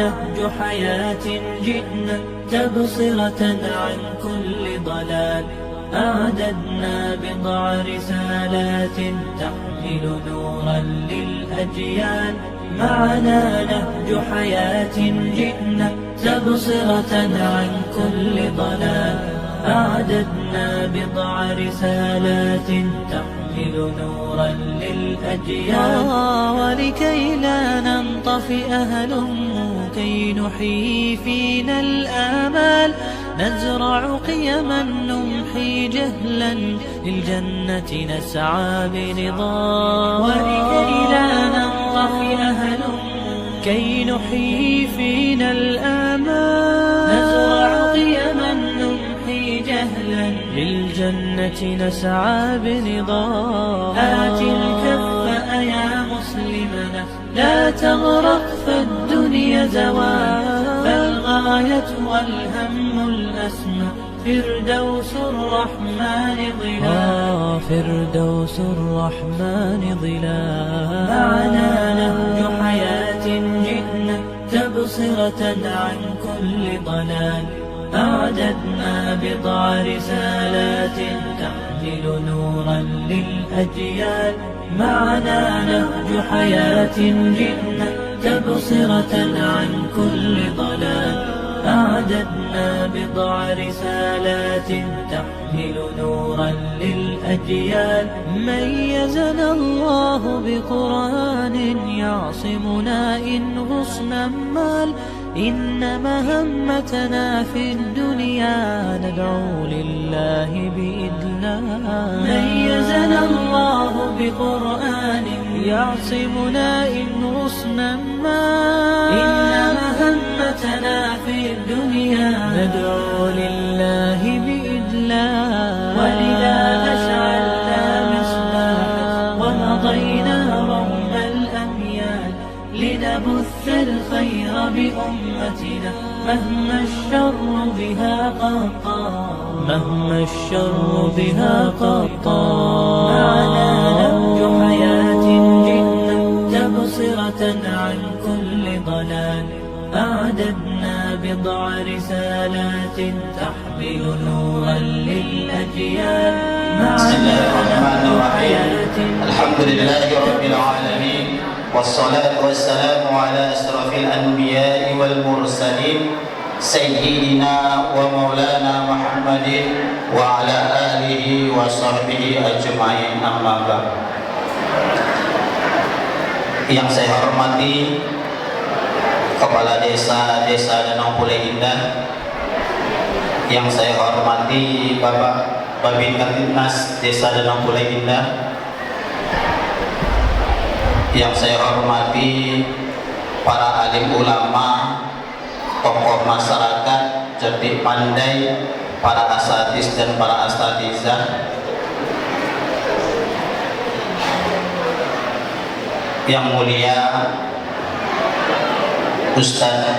نهج حياة جئنا تبصرة عن كل ضلال. أعددنا بضع رسالات تحمل نورا للأجيال. معنا نهج حياة جئنا تبصرة عن كل ضلال. أعددنا بضع رسالات تحمل نورا للأجيال. ولكي لا ننطفئ هلموا كي نحيي فينا الآمال. نزرع قيما نمحي جهلا للجنة نسعى برضا. ولكي لا ننطفئ هلموا كي نحيي فينا الآمال. نزرع قيما نمحي جهلا للجنة نسعى برضا. آت الكف يا مسلمنا لا تغرق فالدنيا زوال. فالغاية والهم الأسمى فردوس الرحمن ظلال. فردوس الرحمن ظلال. معنا نهج حياة جئنا تبصرة عن كل ضلال. أعددنا بضع رسالات تحمل نورا للأجيال. معنا نهج حياة جئنا تبصرة عن كل ضلال. أعددنا بضع رسالات تحمل نورا للأجيال. ميزنا الله بقرآن يعصمنا إن غصنا مال. إن مهمتنا في الدنيا ندعو لله بإذلال. ميزنا الله بقرآن يعصمنا إن غصنا مال. إن مهمتنا في الدنيا ندعو لله بإذلال. ولذا أشعلنا مصباحا ومضينا رغم الأميال. لنبث الخير بأمتنا مهما الشر بها قد طال. مهما الشر بها قد طال. معنا نهج حياة جئنا تبصرة عن كل ضلال. أعددنا بضع رسالات تحمل نورا للأجيال. معنا نهج حياة. الحمد لله رب العالمين، والصلاة والسلام على أشرف الأنبياء والمرسلين سيدنا ومولانا محمد وعلى آله وصحبه أجمعين. أما بعد. Yang saya hormati Kepala Desa Danau Pulai Indah, yang saya hormati Bapak Babin Kapitnas Desa Danau Pulai Indah, yang saya hormati para alim ulama, tokoh masyarakat, cerdik pandai, para asatidz dan para asatizah, yang mulia Ustaz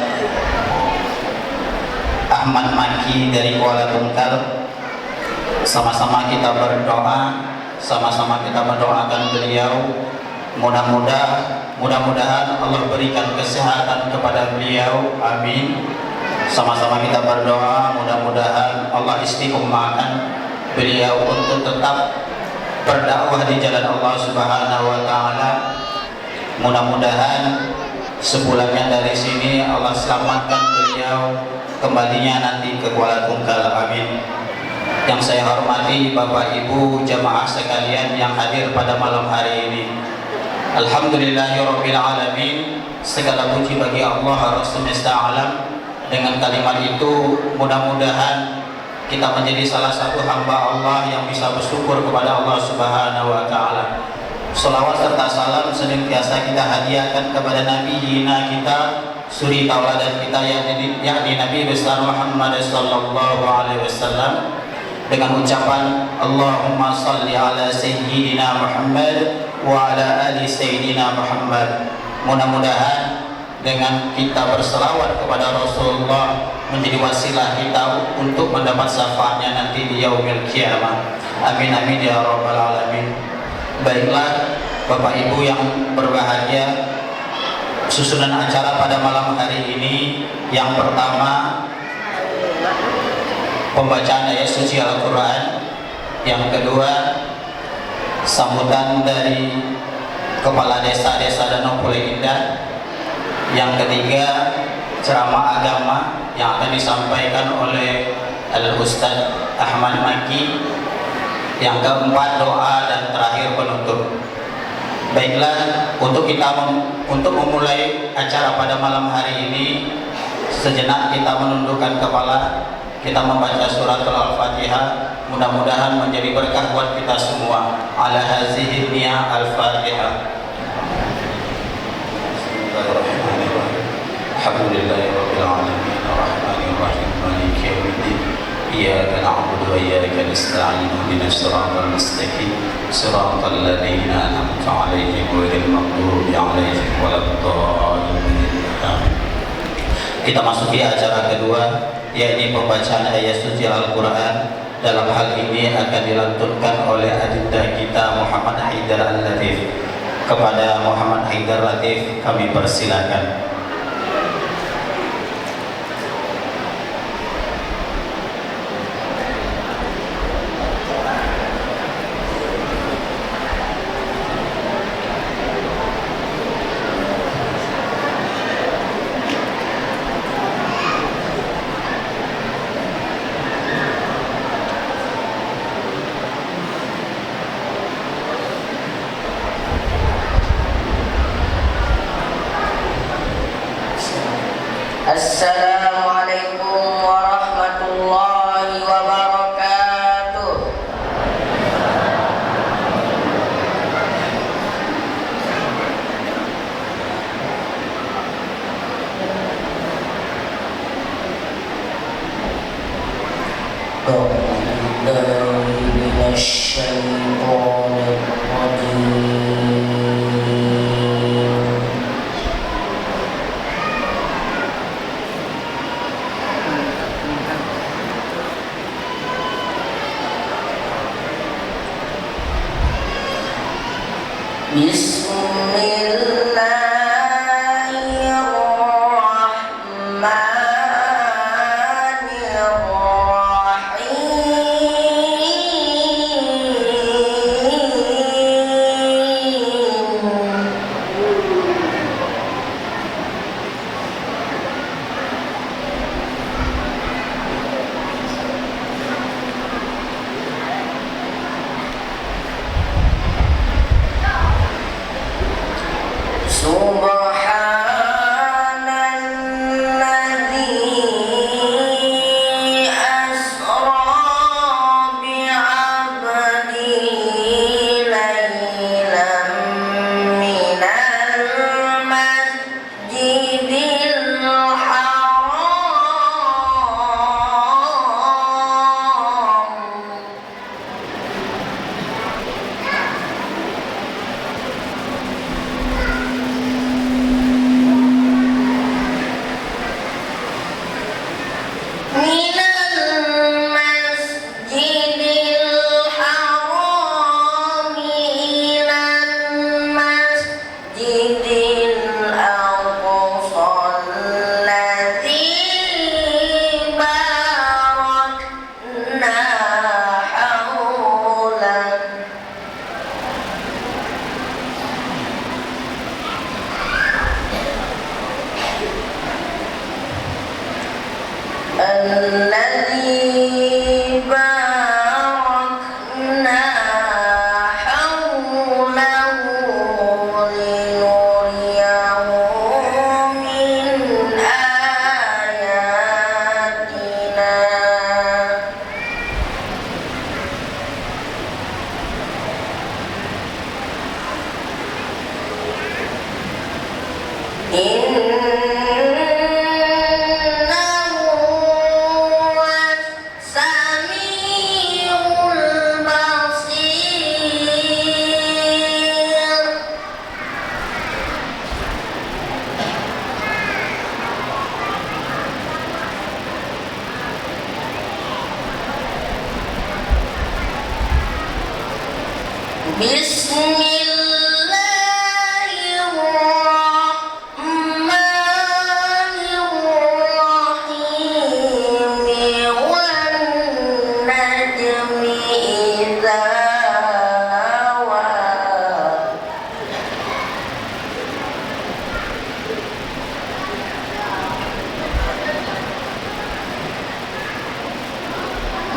Ahmad Maki dari Kuala Tungkal. Sama-sama kita berdoa, sama-sama kita mendoakan beliau. Mudah-mudahan Allah berikan kesehatan kepada beliau, amin. Sama-sama kita berdoa, mudah-mudahan Allah istiqomahkan beliau untuk tetap berdakwah di jalan Allah Subhanahu wa taala. Mudah-mudahan sepulangnya dari sini Allah selamatkan beliau, kembalinya nanti ke Kuala Tungkal, amin. Yang saya hormati Bapak Ibu jamaah sekalian yang hadir pada malam hari ini, alhamdulillahirabbil alamin. Segala puji bagi Allah Rabb semesta alam. Dengan kalimat itu mudah-mudahan kita menjadi salah satu hamba Allah yang bisa bersyukur kepada Allah Subhanahu wa taala. Salawat serta salam senantiasa kita hadiahkan kepada Nabi kita, suri tauladan kita yakni Nabi besar Muhammad sallallahu alaihi wasallam, dengan ucapan Allahumma salli ala sayyidina Muhammad wa ala ali sayyidina Muhammad. Mudah-mudahan dengan kita berselawat kepada Rasulullah menjadi wasilah kita untuk mendapat syafaatnya nanti di yaumil qiyamah. Amin amin ya rabbal alamin. Baiklah Bapak Ibu yang berbahagia, susunan acara pada malam hari ini. Yang pertama, pembacaan ayat suci Al-Quran. Yang kedua, sambutan dari Kepala Desa Danau Pule Indah. Yang ketiga, ceramah agama yang akan disampaikan oleh Al-Ustaz Ahmad Maki. Yang keempat, doa, dan terakhir penutup. Baiklah, untuk memulai acara pada malam hari ini, sejenak kita menundukkan kepala, kita membaca surat Al-Fatihah. Mudah-mudahan menjadi berkah buat kita semua. Ala hazihi niyah Al-Fatihah. Bismillahirrahmanirrahim. Alhamdulillahirabbil alamin, arrahmanir rahim, maliki yaumiddin. Iyyaka na'budu wa iyyaka nasta'in. Ihdinas siratal mustaqim, siratal ladzina an'amta 'alaihim ghairil maghdubi 'alaihim waladdallin. Kita masuki acara kedua, yaitu pembacaan ayat suci Al-Quran. Dalam hal ini akan dilantunkan oleh adinda kita Muhammad Haidar Al-Latif. Kepada Muhammad Haidar Latif kami persilakan. Assalamualaikum warahmatullahi wabarakatuh.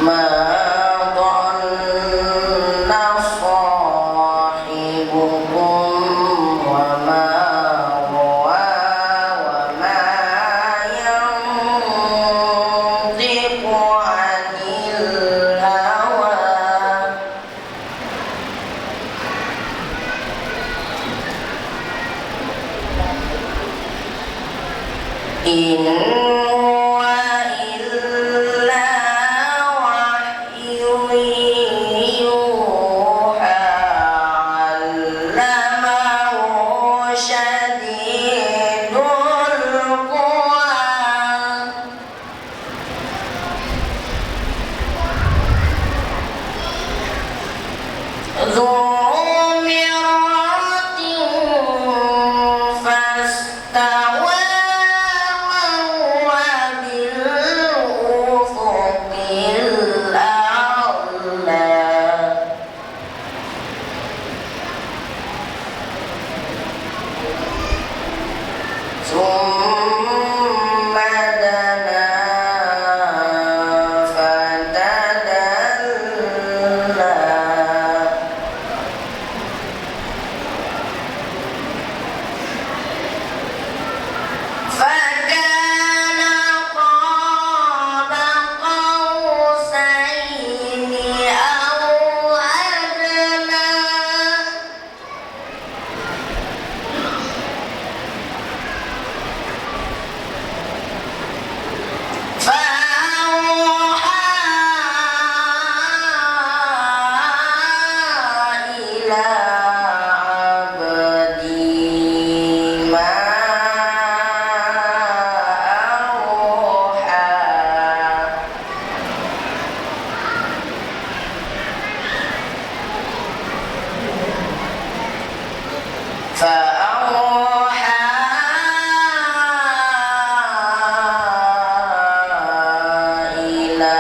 ما ضل صاحبكم وما غوى وما ينطق عن الهوى إن هو إلا وحي يوحى علمه شديد القوى ذو مرة فاستوى وهو بالأفق الأعلى ثم دنا فتدلى فكان قاب قوسين أو أدنى فأوحى إلى عبدي ما أوحى فأوحى إلى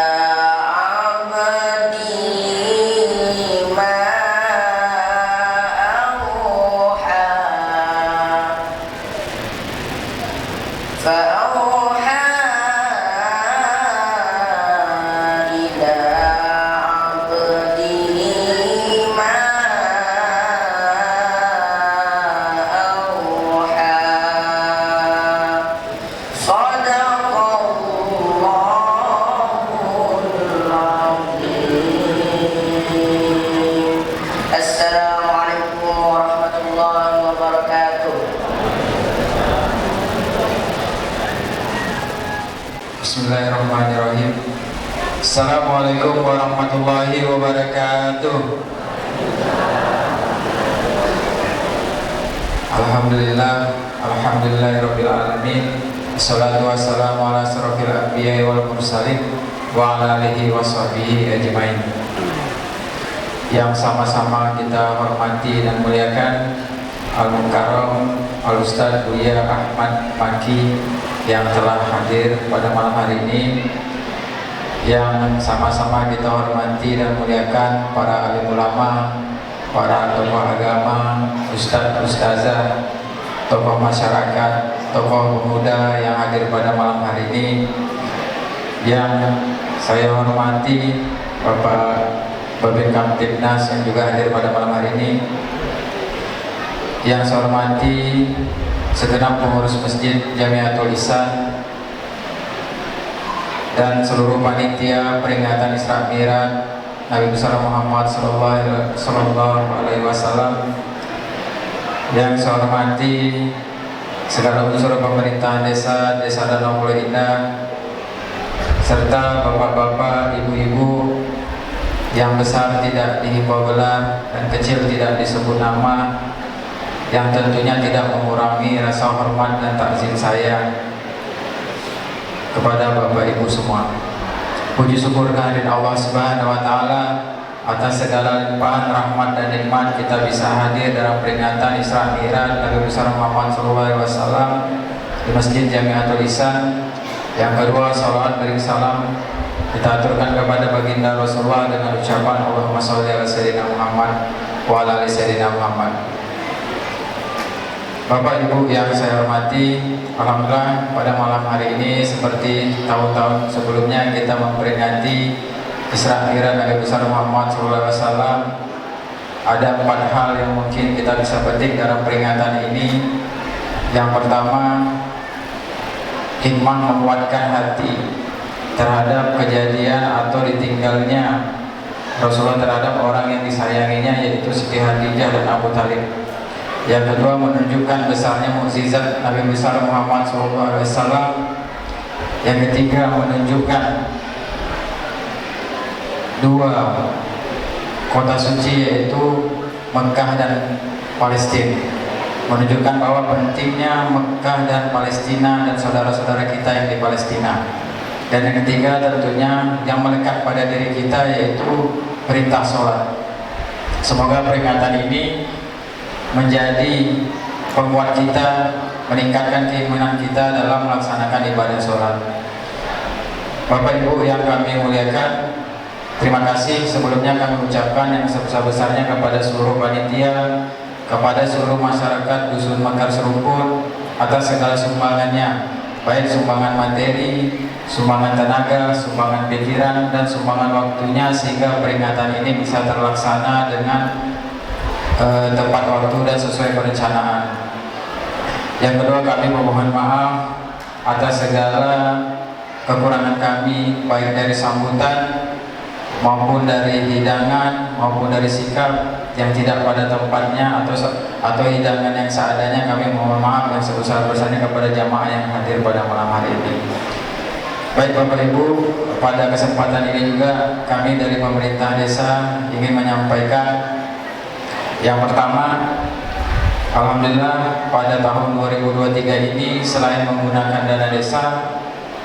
عبدي ما أوحى فأوحى إلى عبدي ما أوحى صدق الله العظيم. السلام عليكم ورحمة الله وبركاته. Bismillahirrahmanirrahim. Assalamualaikum warahmatullahi wabarakatuh. Alhamdulillahirabbil alamin. Wassalatu wassalamu ala asrofil anbiya'i wal mursalin wa ala alihi washabihi ajmain. Yang sama-sama kita hormati dan muliakan Al-Mukarram Al-Ustadz Buya Ahmad Maki yang telah hadir pada malam hari ini, yang sama-sama kita hormati dan muliakan para alim ulama, para tokoh agama, ustadz, ustazah, tokoh masyarakat, tokoh pemuda yang hadir pada malam hari ini. Yang saya hormati Bapak Babin Kamtibnas yang juga hadir pada malam hari ini. Yang saya hormati segenap pengurus Masjid Jamiatul Ihsan dan seluruh panitia peringatan Isra Mi'raj Nabi besar Muhammad sallallahu alaihi wasallam. Yang saya hormati segala unsur pemerintahan desa Danau Pulau Indah, serta bapak-bapak, ibu-ibu yang besar tidak dihimbau gelar dan kecil tidak disebut nama, yang tentunya tidak mengurangi rasa hormat dan takzim saya kepada bapak ibu semua. Puji syukur kehadirat Allah Subhanahu wa taala atas segala limpahan rahmat dan nikmat kita bisa hadir dalam peringatan Isra Mi'raj Nabi besar Muhammad SAW di Masjid Jamiatul Ihsan. Yang kedua, salawat beri salam kita aturkan kepada baginda Rasulullah dengan ucapan Allahumma sholli ala sayyidina Muhammad wa ala ali sayyidina Muhammad. Bapak Ibu yang saya hormati, alhamdulillah pada malam hari ini seperti tahun-tahun sebelumnya kita memperingati Isra Mi'raj Nabi besar Muhammad SAW, ada 4 hal yang mungkin kita bisa petik dalam peringatan ini. Yang pertama, hikmah menguatkan hati terhadap kejadian atau ditinggalnya Rasulullah terhadap orang yang disayanginya, yaitu Siti Khadijah dan Abu Talib. Yang kedua, menunjukkan besarnya mukjizat Nabi besar Muhammad SAW. Yang ketiga, menunjukkan 2 kota suci, yaitu Mekah dan Palestina, menunjukkan bahwa pentingnya Mekah dan Palestina dan saudara-saudara kita yang di Palestina. Dan yang ketiga, tentunya yang melekat pada diri kita, yaitu perintah sholat. Semoga peringatan ini menjadi penguat kita, meningkatkan keimanan kita dalam melaksanakan ibadah sholat. Bapak Ibu yang kami muliakan, terima kasih sebelumnya kami ucapkan yang sebesar-besarnya kepada seluruh panitia, kepada seluruh masyarakat Dusun Mekar Seruput atas segala sumbangannya, baik sumbangan materi, sumbangan tenaga, sumbangan pikiran, dan sumbangan waktunya, sehingga peringatan ini bisa terlaksana dengan tepat waktu dan sesuai perencanaan. Yang kedua, kami memohon maaf atas segala kekurangan kami, baik dari sambutan maupun dari hidangan maupun dari sikap yang tidak pada tempatnya atau hidangan yang seadanya. Kami mohon maaf yang sebesar-besarnya kepada jamaah yang hadir pada malam hari ini. Baik Bapak Ibu, pada kesempatan ini juga kami dari pemerintah desa ingin menyampaikan yang pertama, alhamdulillah pada tahun 2023 ini selain menggunakan dana desa,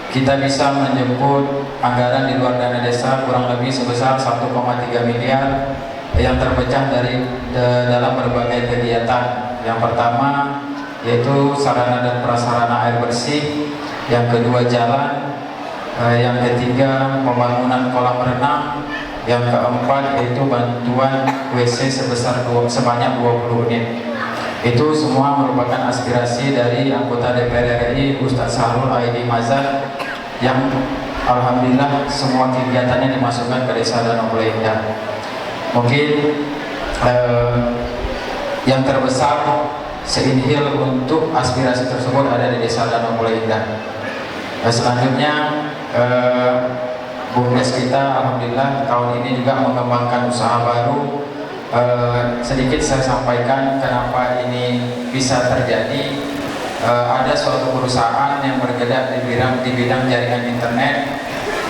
kita bisa menjemput anggaran di luar dana desa kurang lebih sebesar 1,3 miliar yang terpecah dalam berbagai kegiatan. Yang pertama yaitu sarana dan prasarana air bersih, yang kedua jalan, yang ketiga pembangunan kolam renang, yang keempat yaitu bantuan WC sebanyak 20 unit. Itu semua merupakan aspirasi dari anggota DPR RI Ustadz Sahrul Aidi Mazhar, yang alhamdulillah semua kegiatannya dimasukkan ke Desa Danau Mulai Indah. Mungkin yang terbesar seinhil untuk aspirasi tersebut ada di Desa Danau Mulai Indah. Selanjutnya BUMDes kita alhamdulillah tahun ini juga mengembangkan usaha baru. Sedikit saya sampaikan kenapa ini bisa terjadi. Ada suatu perusahaan yang bergerak di bidang jaringan internet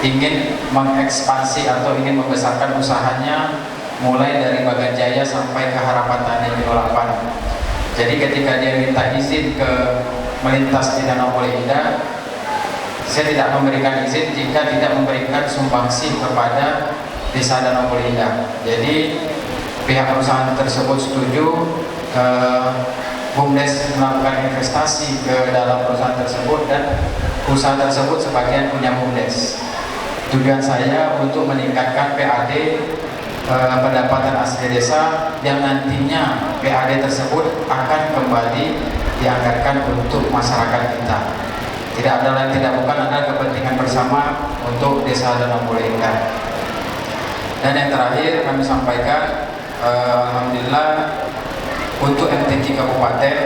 ingin mengekspansi atau ingin membesarkan usahanya mulai dari Bagan Jaya sampai ke Harapan Tani Kilo 8. Jadi ketika dia minta izin ke melintas di Danau Mulai Indah, saya tidak memberikan izin jika tidak memberikan sumbangsi kepada Desa Danau Mulai Indah. Jadi pihak perusahaan tersebut setuju, BUMDes melakukan investasi ke dalam perusahaan tersebut, dan usaha tersebut sebagian punya BUMDes. Tujuan saya untuk meningkatkan PAD, pendapatan asli desa, yang nantinya PAD tersebut akan kembali dianggarkan untuk masyarakat kita. Tidak ada lain tidak bukan adalah kepentingan bersama untuk Desa Danau Mulai Indah. Dan yang terakhir kami sampaikan, alhamdulillah untuk MTQ Kabupaten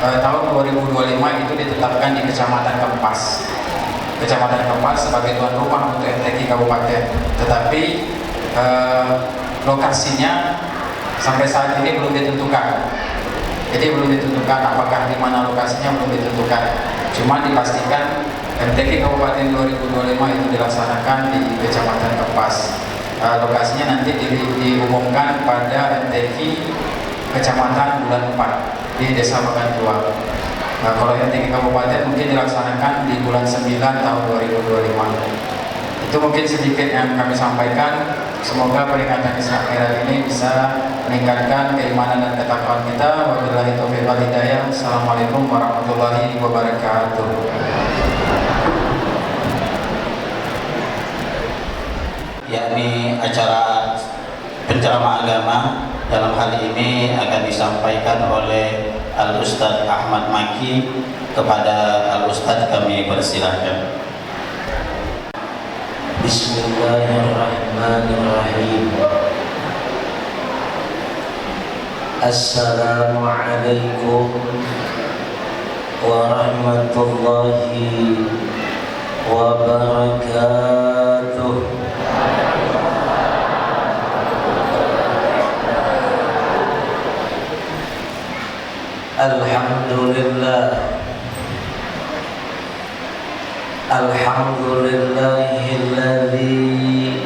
tahun 2025 itu ditetapkan di Kecamatan Kempas. Kecamatan Kempas sebagai tuan rumah untuk MTQ Kabupaten. Tetapi lokasinya sampai saat ini belum ditentukan. Jadi belum ditentukan apakah di mana lokasinya, belum ditentukan. Cuma dipastikan MTQ Kabupaten 2025 itu dilaksanakan di Kecamatan Kempas. Lokasinya nanti diumumkan pada MTQ Kecamatan bulan 4 di Desa Bagan Tua. Kalau MTQ Kabupaten mungkin dilaksanakan di bulan 9 tahun 2025. Itu mungkin sedikit yang kami sampaikan. Semoga peringatan Isra Mi'raj ini bisa meningkatkan keimanan dan ketakwaan kita. Wabillahi taufiq wal hidayah. Assalamualaikum warahmatullahi wabarakatuh. Yakni acara penceramah agama dalam hal ini akan disampaikan oleh Al-Ustadz Ahmad Maki. Kepada Al-Ustadz kami persilahkan. Bismillahirrahmanirrahim. Assalamualaikum warahmatullahi wabarakatuh. Alhamdulillah, alhamdulillahilladzi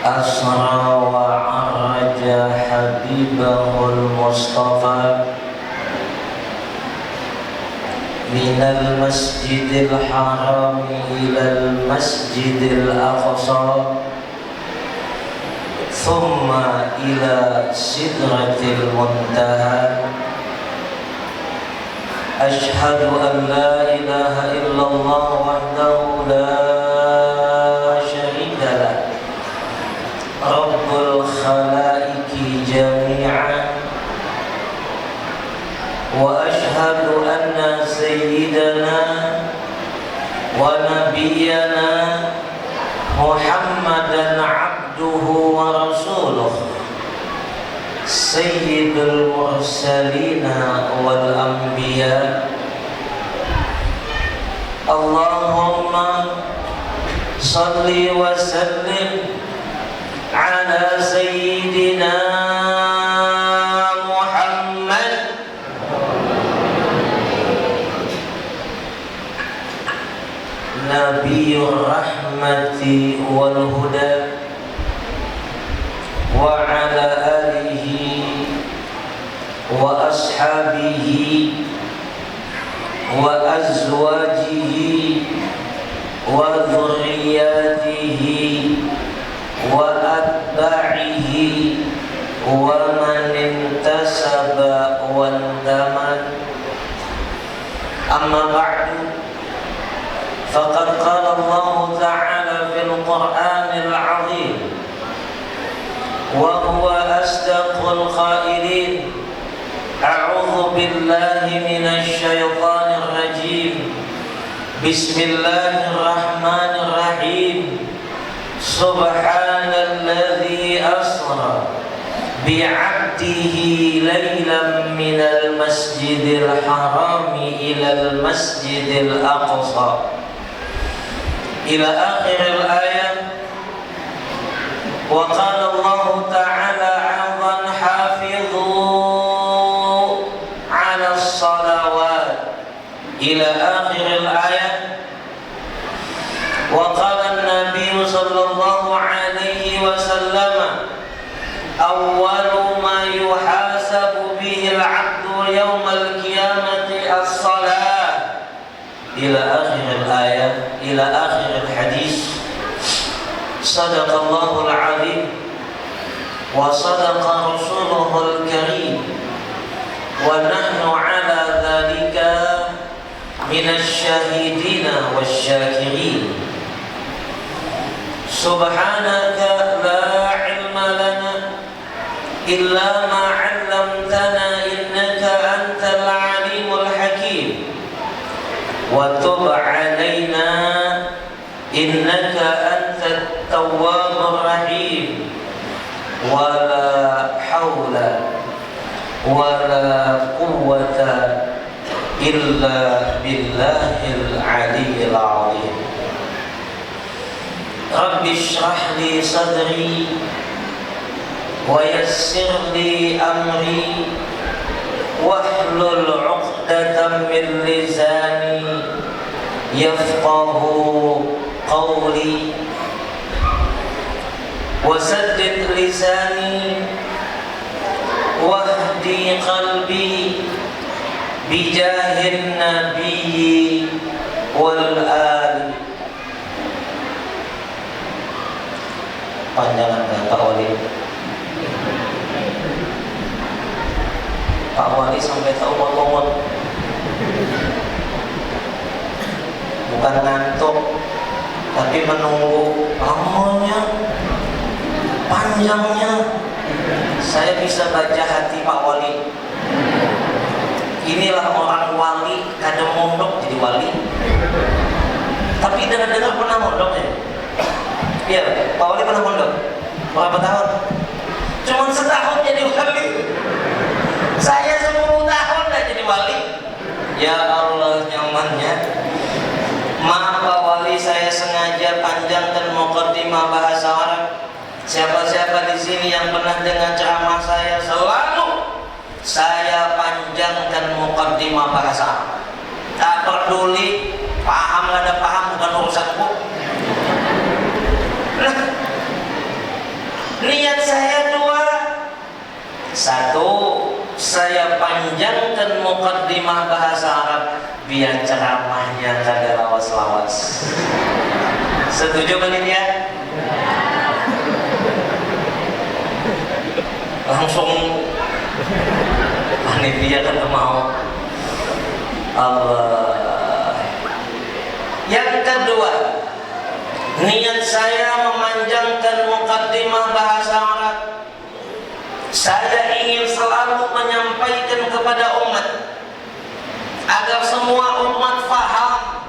asra wa araja habibahul mustafa minal masjidil haram ilal masjidil aqsa thumma ila sidratil muntaha. Ashhadu an la ilaha illallah wahdahu la syarika lah, Rabbul khalaiqi jami'an, wa ashhadu anna sayyidana wa nabiyyana Muhammadan abduhu wa rasuluh, Sayyidul mursalina wal anbiya. Allahumma salli wa sallim ala sayyidina Muhammad Nabiyur rahmati wal huda wa ala alihi wa ashabihi wa azwajihi wa dhurriyyatihi wa atba'ihi wa man intasaba wa intaman. Amma ba'du, faqad qala Allah ta'ala fil Qur'anil 'azim wa huwa asdaqul qailin. A'udzu billahi minasy syaithanir rajim. Bismillahirrahmanirrahim. Subhanalladzi asra bi'abdihi laylan minal masjidil harami ilal masjidil aqsa ila akhiril ayat. Wa qala Allah ta'ala 'azan hafidhu 'ala as-salawat ila akhiril ayat. Wa qala an-nabiy sallallahu alaihi wasallam awwalu ma yuhasabu bihi al-'abdu yawm al-qiyamati as-salat ila akhiril ayat ila akhiril hadis. Sadaqallahul azim wa sadaqa rasuluhul karim wa nahnu ala dhalika minasy syahidina wasyakirin. Subhanaka la ilma lana illa ma 'allamtana innaka antal alimul hakim wa tub 'alaina innaka antat tawwabur rahim. Wala haula wala quwwata illa billahil aliyyil azim. Rabbi shrah li sadri wa yassir li amri wahlul 'uqdatam min lisani yafqahu qawli wasaddid lisani wahdi qalbi bijahin nabiyyi wal ali. Panjangan Pak Wali. Pak Wali sampai tahu ngomong, bukan ngantuk tapi menunggu lamanya, panjangnya. Saya bisa baca hati Pak Wali. Inilah orang wali, kadang mondok jadi wali. Tapi dengar-dengar pernah mondok ya? Iya, Pak Wali pernah mondok? Berapa tahun? Cuma setahun jadi wali. Saya 10 tahun dah jadi wali. Ya Allah, nyamannya. Maaf Pak Wali, saya sengaja panjangkan muqaddimah bahasa Arab. Siapa-siapa di sini yang pernah dengar ceramah saya, selalu saya panjangkan muqaddimah bahasa Arab. Tak peduli paham nggak ada paham, bukan urusanku. Nah, niat saya 2. 1, saya panjangkan muqaddimah bahasa Arab biar ceramahnya kagak lawas-lawas. Setuju panitia? Langsung panitia kan mau. Allah. Yang kedua, niat saya memanjangkan muqaddimah bahasa Arab. Saya ingin selalu menyampaikan kepada umat agar semua umat faham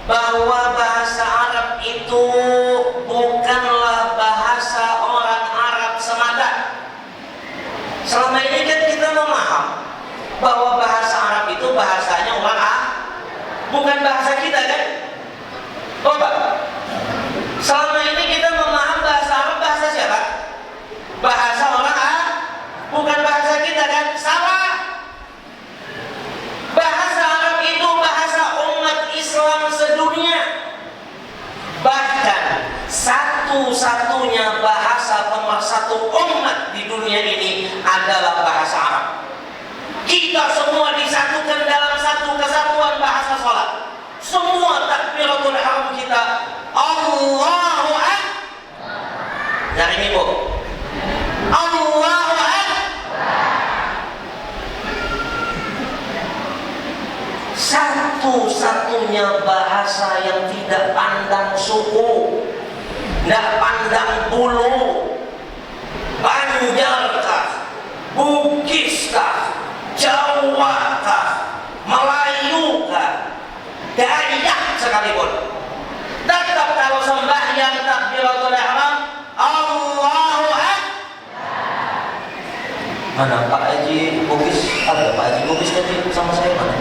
bahwa bahasa Arab itu bukanlah bahasa orang Arab semata. Selama ini kan kita memaham bahwa bahasa Arab itu bahasanya orang Arab, bukan bahasa kita kan? Coba. Selama ini kita memaham bahasa Arab bahasa siapa? Bahasa orang Arab, bukan bahasa kita kan? Salah. Bahasa Arab itu bahasa umat Islam sedunia. Bahkan satu-satunya bahasa pemersatu umat di dunia ini adalah bahasa Arab. Kita semua disatukan dalam satu kesatuan bahasa sholat. Semua takbiratul ihram kita Allahu Akbar. Dari ini Bu, Allahu Akbar. Satu-satunya bahasa yang tidak pandang suku, tidak pandang bulu, Banjarkah, Bugiskah, Jawakah, Melayukah, Dayak sekalipun, tetap kalau sembahyang takbiratul ihram Allahu Akbar. Mana Pak Haji Bugis? Ada Pak Haji Bugis tadi sama saya mana?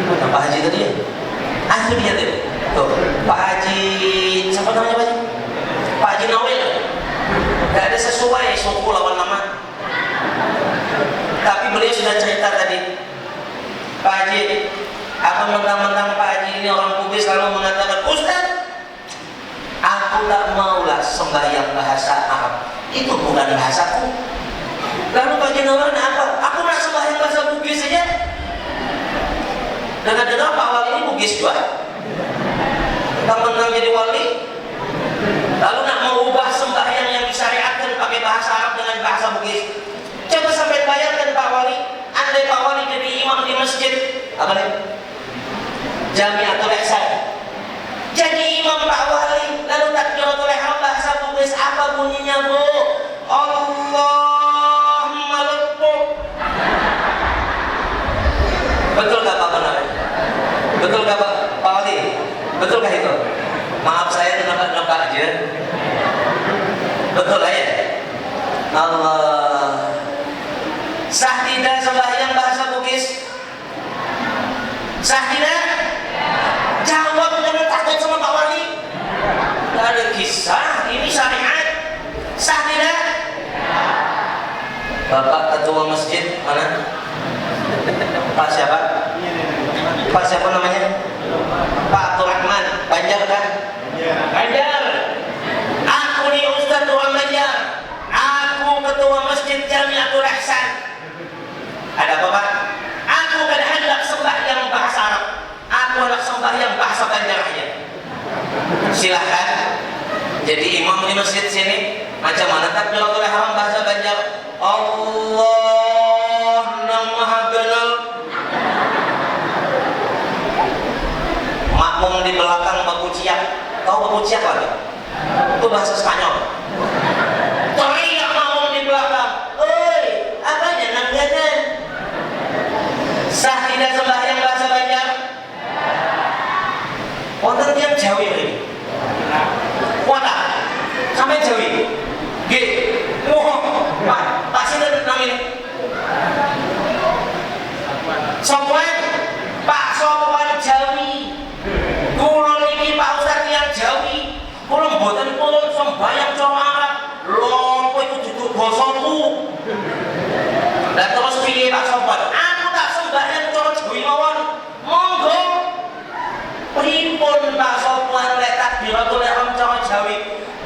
Mana Pak Haji tadi ya? Itu dia tadi. Tuh, Pak Haji siapa namanya Pak Haji? Pak Haji Nawel. Gak ada sesuai suku lawan nama. Tapi beliau sudah cerita tadi. Pak Haji, apa mentang-mentang Pak Haji ini orang Bugis lalu mengatakan, Ustaz, aku tak maulah sembahyang bahasa Arab. Itu bukan bahasaku. Lalu Pak Haji Nawel apa? Aku nak sembahyang bahasa Bugis saja. Dengar-dengar Pak Wali ini Bugis juga. Mentang-mentang jadi wali, lalu nak mengubah sembahyang yang disyariatkan pakai bahasa Arab dengan bahasa Bugis. Coba sampai bayangkan Pak Wali, andai Pak Wali jadi imam di masjid apa nih? Jamiatul Ihsan. Jadi imam Pak Wali, lalu takbiratul ihram bahasa Bugis apa bunyinya Bu? Allahumma lepuh. Betul gak Pak Benar? Betul gak Pak Wali? Betul gak itu? Maaf saya nebak-nebak aja. Betul lah ya? Allah. Sah tidak sembahyang bahasa Bugis? Sah tidak? Jawab jangan takut sama Pak Wali. Gak ada kisah, ini syariat. Sah tidak? Bapak ketua masjid mana? Pak siapa? Pak siapa namanya? Pak Abdurrahman. Banjar kan? Banjar. Aku nih Ustaz orang Banjar. Aku ketua masjid Jamiatul Ihsan. Ada apa Pak? Aku kan hendak sembahyang bahasa Arab. Aku hendak sembahyang bahasa Banjar aja. Silahkan. Jadi imam di masjid sini macam mana takbiratul ihram bahasa Banjar? Allah Maha Benar. Makmum di belakang bakuciak. Tahu bakuciak lagi? Itu bahasa Spanyol. Teriak makmum di belakang. Oi, apanya nangganya? Sah tidak sembahyang bahasa Banjar? Wonten tiyang Jawi mriki. Kuat tak? Jawi.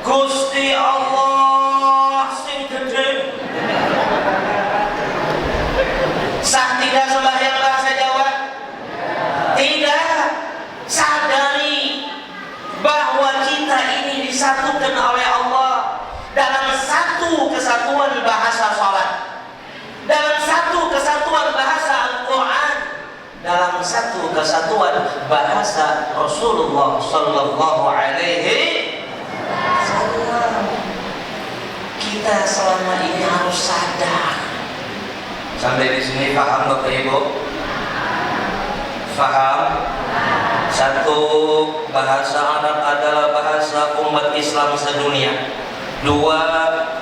Gusti Allah sing gede. Sah tidak sembahyang bahasa Jawa? Tidak. Sadari bahwa kita ini disatukan oleh Allah dalam satu kesatuan bahasa salat, dalam satu kesatuan bahasa Al-Quran, dalam satu kesatuan bahasa Rasulullah Sallallahu Alaihi Wasallam. Kita selama ini harus sadar. Sampai di sini paham Bapak Ibu? Paham? Satu, bahasa Arab adalah bahasa umat Islam sedunia. Dua,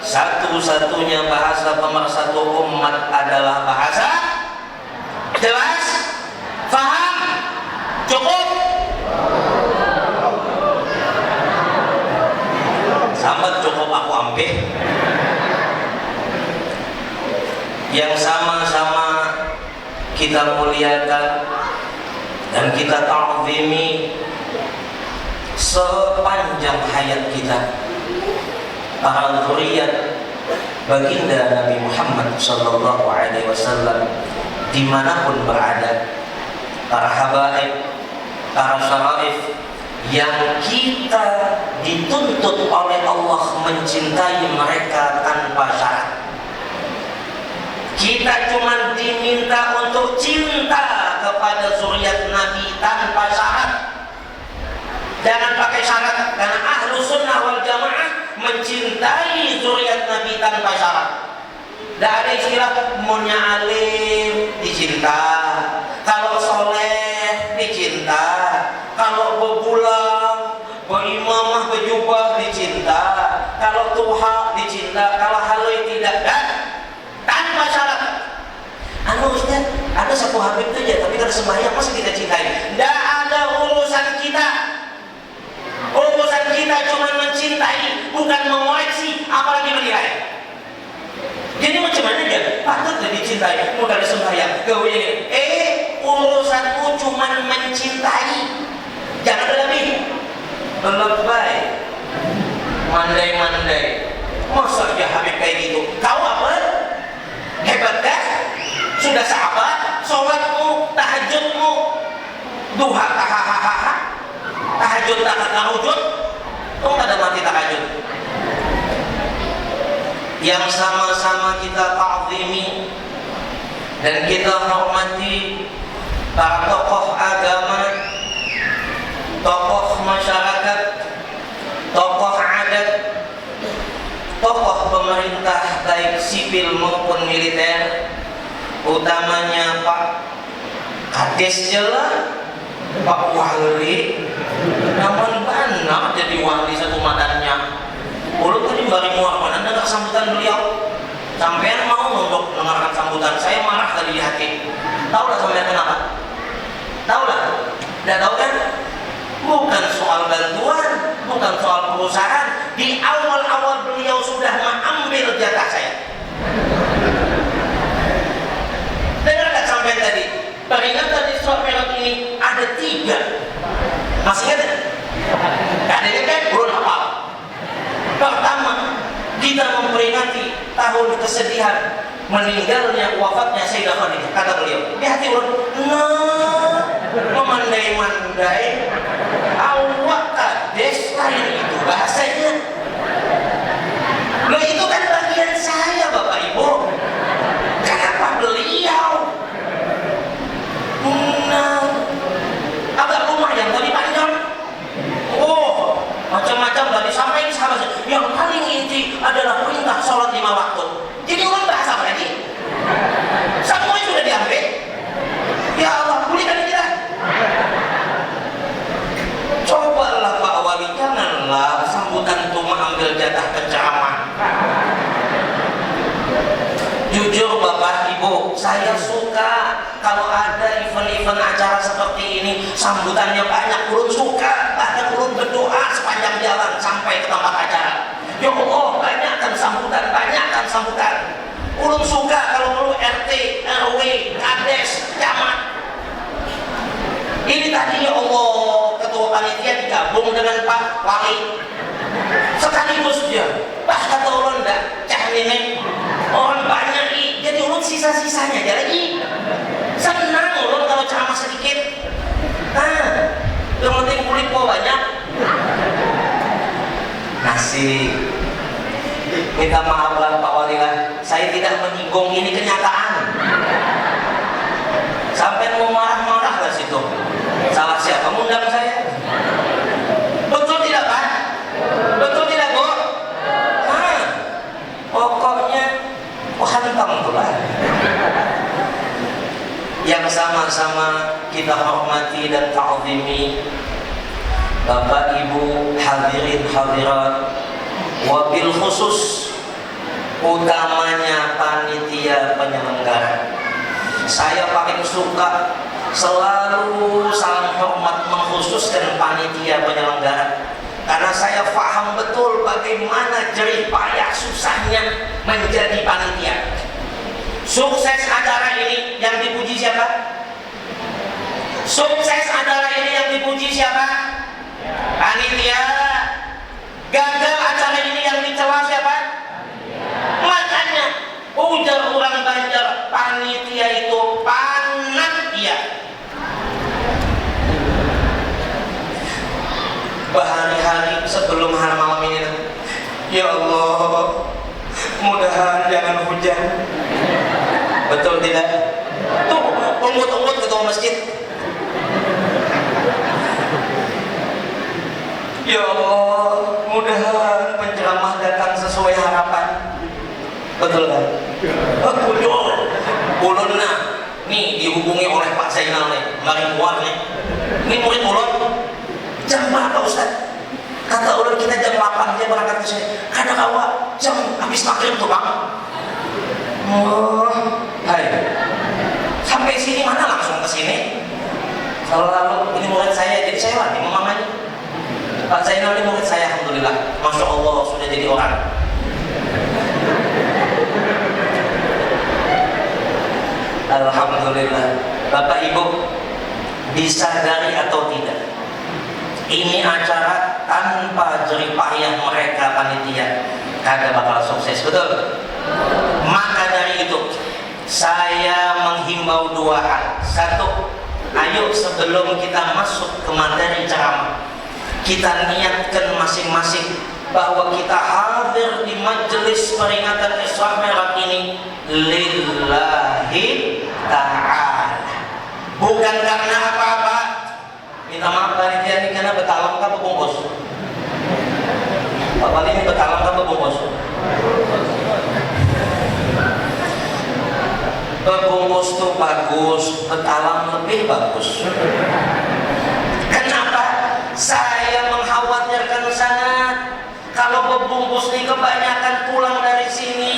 satu-satunya bahasa pemersatu umat adalah bahasa. Jelas? Faham? Cukup? Sambat cukup aku ambil. Yang sama-sama kita muliakan dan kita ta'zimi sepanjang hayat kita, para zuriat baginda Nabi Muhammad Sallallahu Alaihi Wasallam dimanapun berada, para habaib, para syarif yang kita dituntut oleh Allah mencintai mereka tanpa syarat. Kita cuma diminta untuk cinta kepada zuriat Nabi tanpa syarat. Jangan pakai syarat, karena ahlu sunnah wal jamaah mencintai zuriat Nabi tanpa syarat. Tidak ada istilah maunya alim dicinta, kalau soleh dicinta, kalau bebulang, berimamah, bejubah dicinta, kalau tuha dicinta, kalau haloi tidak. Dan tanpa syarat. Ustaz, ada satu habib saja, tapi kalau sembahyang masih kita cintai. Tidak ada urusan kita. Urusan kita cuma mencintai, bukan mengoreksi, apalagi menilai. Jadi macam mana dia? Patut dicintai, bukan sembahyang. Urusanmu cuma mencintai. Jangan lebih. Lebay. Mandai-mandai. Masa dia habib kayak gitu? Tahu apa? Hebat dah. Sudah sahabat, sholatmu, tahajudmu, duha tahahaha, tahajud tahajud, tuh ada mati tahajud. Yang sama-sama kita ta'zimi dan kita hormati para tokoh agama, tokoh masyarakat, tokoh adat, tokoh pemerintah baik sipil maupun militer, utamanya Pak Kades jelas, Pak Wali, namun benar jadi wali satu madannya. Ulu tadi bari muar mana dengar sambutan beliau, sampean mau untuk mendengarkan sambutan saya, marah tadi di hati. Tahu lah sampean kenapa? Tahu lah, tidak tahu kan? Bukan soal bantuan, bukan soal perusahaan. Di awal-awal beliau sudah mengambil jatah saya. Dengar tak sampai tadi? Peringatan Isra Mi'raj ini ada 3. Masih ingat? Adanya kan belum hafal. Pertama, kita memperingati tahun kesedihan meninggalnya, wafatnya Sayyidah Khadijah. Kata beliau, di hati ulun, memandai-mandai, awak kades lain itu bahasanya. Loh itu kan bagian saya Bapak Ibu. Kenapa beliau? Agak lumayan tadi panjang. Oh, macam-macam tadi sampai sahabat. Yang paling inti adalah perintah sholat 5 waktu. Jadi orang bahas apa lagi? Semuanya sudah diambil. Ya Allah, pulihkan kita. Cobalah Pak Wali, janganlah sambutan itu mengambil jatah penceramah. Jujur Bapak Ibu, saya suka kalau ada event-event acara seperti ini, sambutannya banyak, ulun suka, bahkan ulun berdoa sepanjang jalan sampai ke tempat acara. Ya Allah, banyakkan sambutan. Ulun suka kalau perlu RT, RW, Kades, camat. Ini tadi ya Allah, ketua panitia digabung dengan Pak Wali. aja lagi. Senang ulun kalau ceramah sedikit. Yang penting kulit mau banyak. Nasi. Minta maaf lah Pak Wali lah, saya tidak menyinggung, ini kenyataan. Sampai mau marah-marah lah situ. Salah siapa mengundang saya? Betul tidak Pak? Betul tidak Bu? Pokoknya hantam tuh lah. Yang sama-sama kita hormati dan ta'zimi Bapak Ibu hadirin hadirat, wabil khusus utamanya panitia penyelenggara. Saya paling suka selalu salam hormat mengkhususkan panitia penyelenggara, karena saya paham betul bagaimana jerih payah susahnya menjadi panitia. Sukses acara ini yang dipuji siapa? Sukses acara ini yang dipuji siapa? Panitia. Gagal acara ini yang dicela siapa? Makanya ujar orang Banjar, panitia itu panitia. Berhari-hari sebelum hari malam ini, ya Allah, mudahan jangan hujan. Betul tidak? Tuh, ungut-ungut ketua masjid. Ya Allah, mudahan penceramah datang sesuai harapan. Betul kan? Betul. Ulun nih dihubungi oleh Pak Zainal nih, mari keluar nih. Ini murid ulun. Jam berapa Ustaz? Kata ulun kita jam 8 dia berangkat ke sini. Kadang awak jam habis maghrib tuh Bang. Hai. Sampai sini mana langsung ke sini? Lalu ini murid saya, jadi saya wani mamanya. Pak Zainal ini murid saya, alhamdulillah. Masya Allah sudah jadi orang. Alhamdulillah. Bapak Ibu, disadari atau tidak, ini acara tanpa jerih payah mereka panitia kagak bakal sukses, betul? Maka dari itu saya menghimbau dua hal. Satu, ayo sebelum kita masuk ke materi ceramah, kita niatkan masing-masing bahwa kita hadir di majelis peringatan Isra Mi'raj ini lillahi ta'ala, bukan karena apa-apa. Minta maaf panitia ini karena betalang kan bungkus. Pak Wali ini betalang kan bungkus. Bungkus tuh bagus, betalang lebih bagus. Kenapa? Saya mengkhawatirkan sangat kalau bebungkus ini kebanyakan pulang dari sini,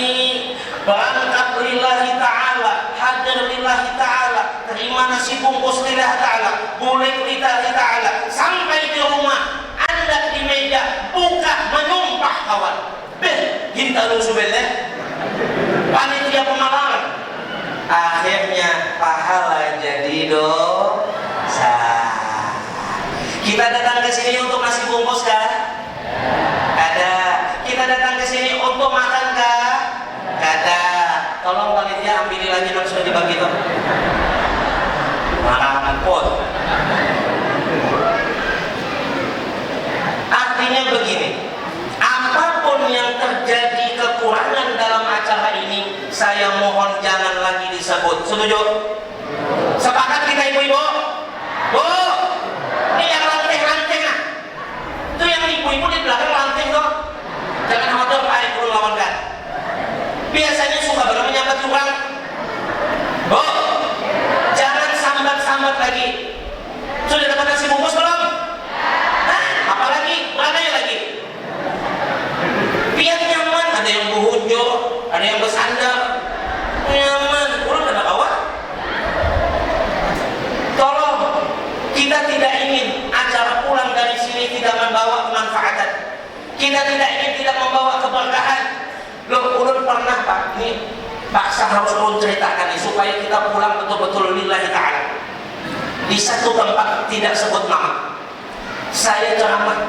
berangkat lillahi ta'ala, hadir lillahi ta'ala, terima nasi bungkus lillahi ta'ala, bulik lillahi ta'ala, sampai di rumah Anda di meja buka menumpah kawan. Hintalu subelnya panitia pemalangan, akhirnya pahala jadi dosa. Kita datang ke sini untuk nasi bungkus kan? Ada. Kita datang ke sini untuk makan kah? Ada. Tolong panitia ambil lagi yang sudah dibagi tuh. Marah pot. Artinya begini, apapun yang terjadi kekurangan dalam acara ini, saya mohon jangan lagi disebut. Setuju? Sepakat kita ibu-ibu? Bu, ini yang lanteng-lanteng ah. Itu yang ibu-ibu di belakang lanteng tuh. Jangan khawatir Pak Ibu lawankan. Biasanya suka benar menyambat orang. Bu, jangan sambat-sambat lagi. Sudah dapat nasi bungkus belum? Nah, apalagi? Beranai lagi. Biar nyaman, ada yang berhujur, ada yang bersandar. Nyaman, kurang ada kawan. Tolong, kita tidak ingin acara pulang dari sini tidak membawa kemanfaatan. Kita tidak ingin tidak membawa keberkahan. Loh, ulun pernah Pak, ini paksa harus ulun ceritakan ini supaya kita pulang betul-betul lillahi ta'ala. Di satu tempat tidak sebut nama, saya ceramah.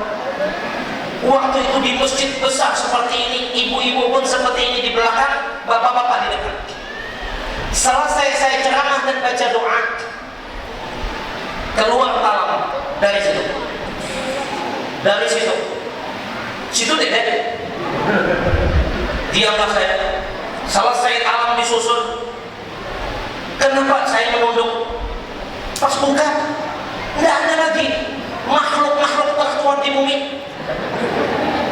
Waktu itu di masjid besar seperti ini, ibu-ibu pun seperti ini di belakang, bapak-bapak di depan. Selesai saya ceramah dan baca doa, keluar talam dari situ. Dari situ deh. Diamlah saya. Selesai talam disusun. Kenapa saya menunduk? Pas buka, nggak ada lagi makhluk-makhluk terkuat di bumi.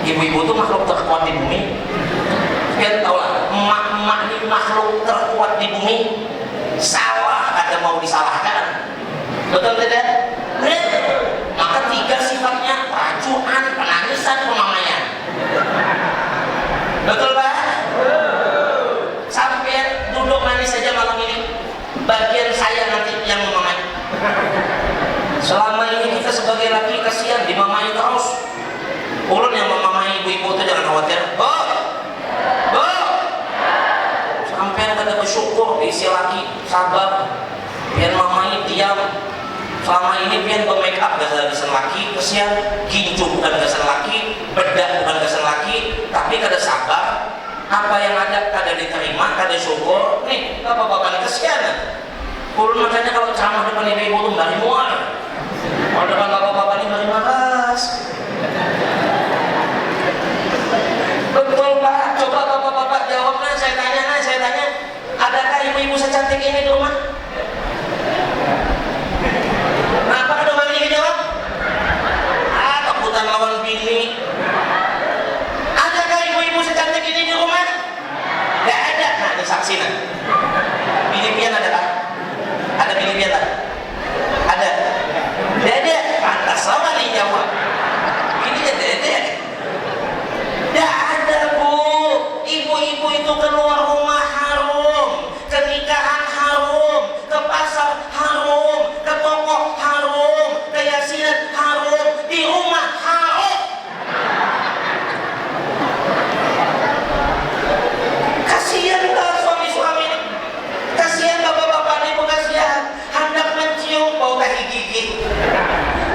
Ibu-ibu tuh makhluk terkuat di bumi. Kalian tahu lah, emak-emak ini makhluk terkuat di bumi. Salah ada mau disalahkan, betul tidak? Maka 3 sifatnya: racuan, penangisan, pemamaian. Betul Pak? Sampai duduk manis saja malam ini, bagian saya nanti yang memamai. Selama ini kita sebagai laki kasihan dimamai terus. Ulun yang memamai ibu-ibu itu jangan khawatir. Sampai kada bersyukur diisi laki, sabar. Biar mamai diam. Selama ini pian make up gak gasan laki, kesian, gincu bukan gasan laki, bedak bukan gasan laki, tapi kada sabar. Apa yang ada kada diterima, kada syukur. Nih, bapak-bapak ini kesian. Ulun makanya kalau ceramah depan ibu-ibu tuh dari mual. Kalau depan bapak-bapak ini dari malas. Betul Pak, coba bapak-bapak jawab. Saya tanya, adakah ibu-ibu secantik ini di rumah? Kenapa kedua ini jawab? Takutan lawan bini. Adakah ibu-ibu secantik ini di rumah? Gak ada. Nah, ini saksi nah. Bini pian ada tak? Ada bini pian tak? Ada. Dede, pantas lawan nih jawab. Bininya dede. Gak ada Bu. Ibu-ibu itu keluar rumah harum, ke nikahan harum, ke pasar harum, ke toko harum, ke yasinan harum, di rumah harum. Kasihan gak suami-suami ini? Kasihan bapak-bapak ini Bu, kasihan. Hendak mencium bau kaki gigi,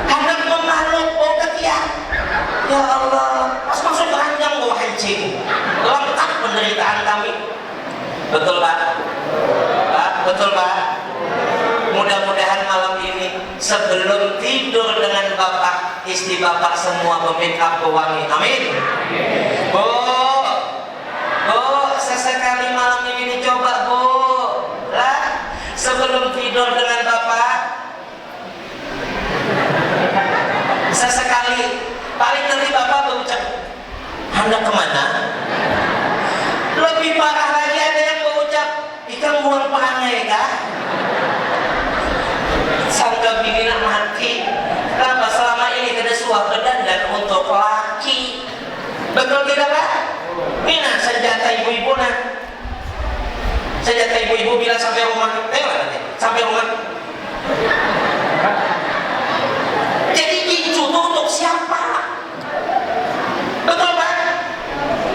hendak memeluk bau ketiak. Ya Allah, pas masuk keranjang bau hancing. Lengkap penderitaan kami. Betul Pak? Betul Pak? Mudah-mudahan malam ini sebelum tidur dengan Bapak, istri Bapak semua memake up pewangi. Amin. Bu, sesekali malam ini coba Bu, lah sebelum tidur dengan Bapak, sesekali. Paling nanti Bapak berucap, hendak kemana? Lebih parah lagi ada yang berucap, ikan buang perangai kah? Sangka bini nak mati. Kenapa selama ini kada suah berdandan untuk laki? Betul tidak Pak? Mina senjata ibu-ibu nah. Senjata ibu-ibu bila sampai rumah. Tengoklah nanti, sampai rumah. Jadi gincu itu untuk siapa? Betul Pak?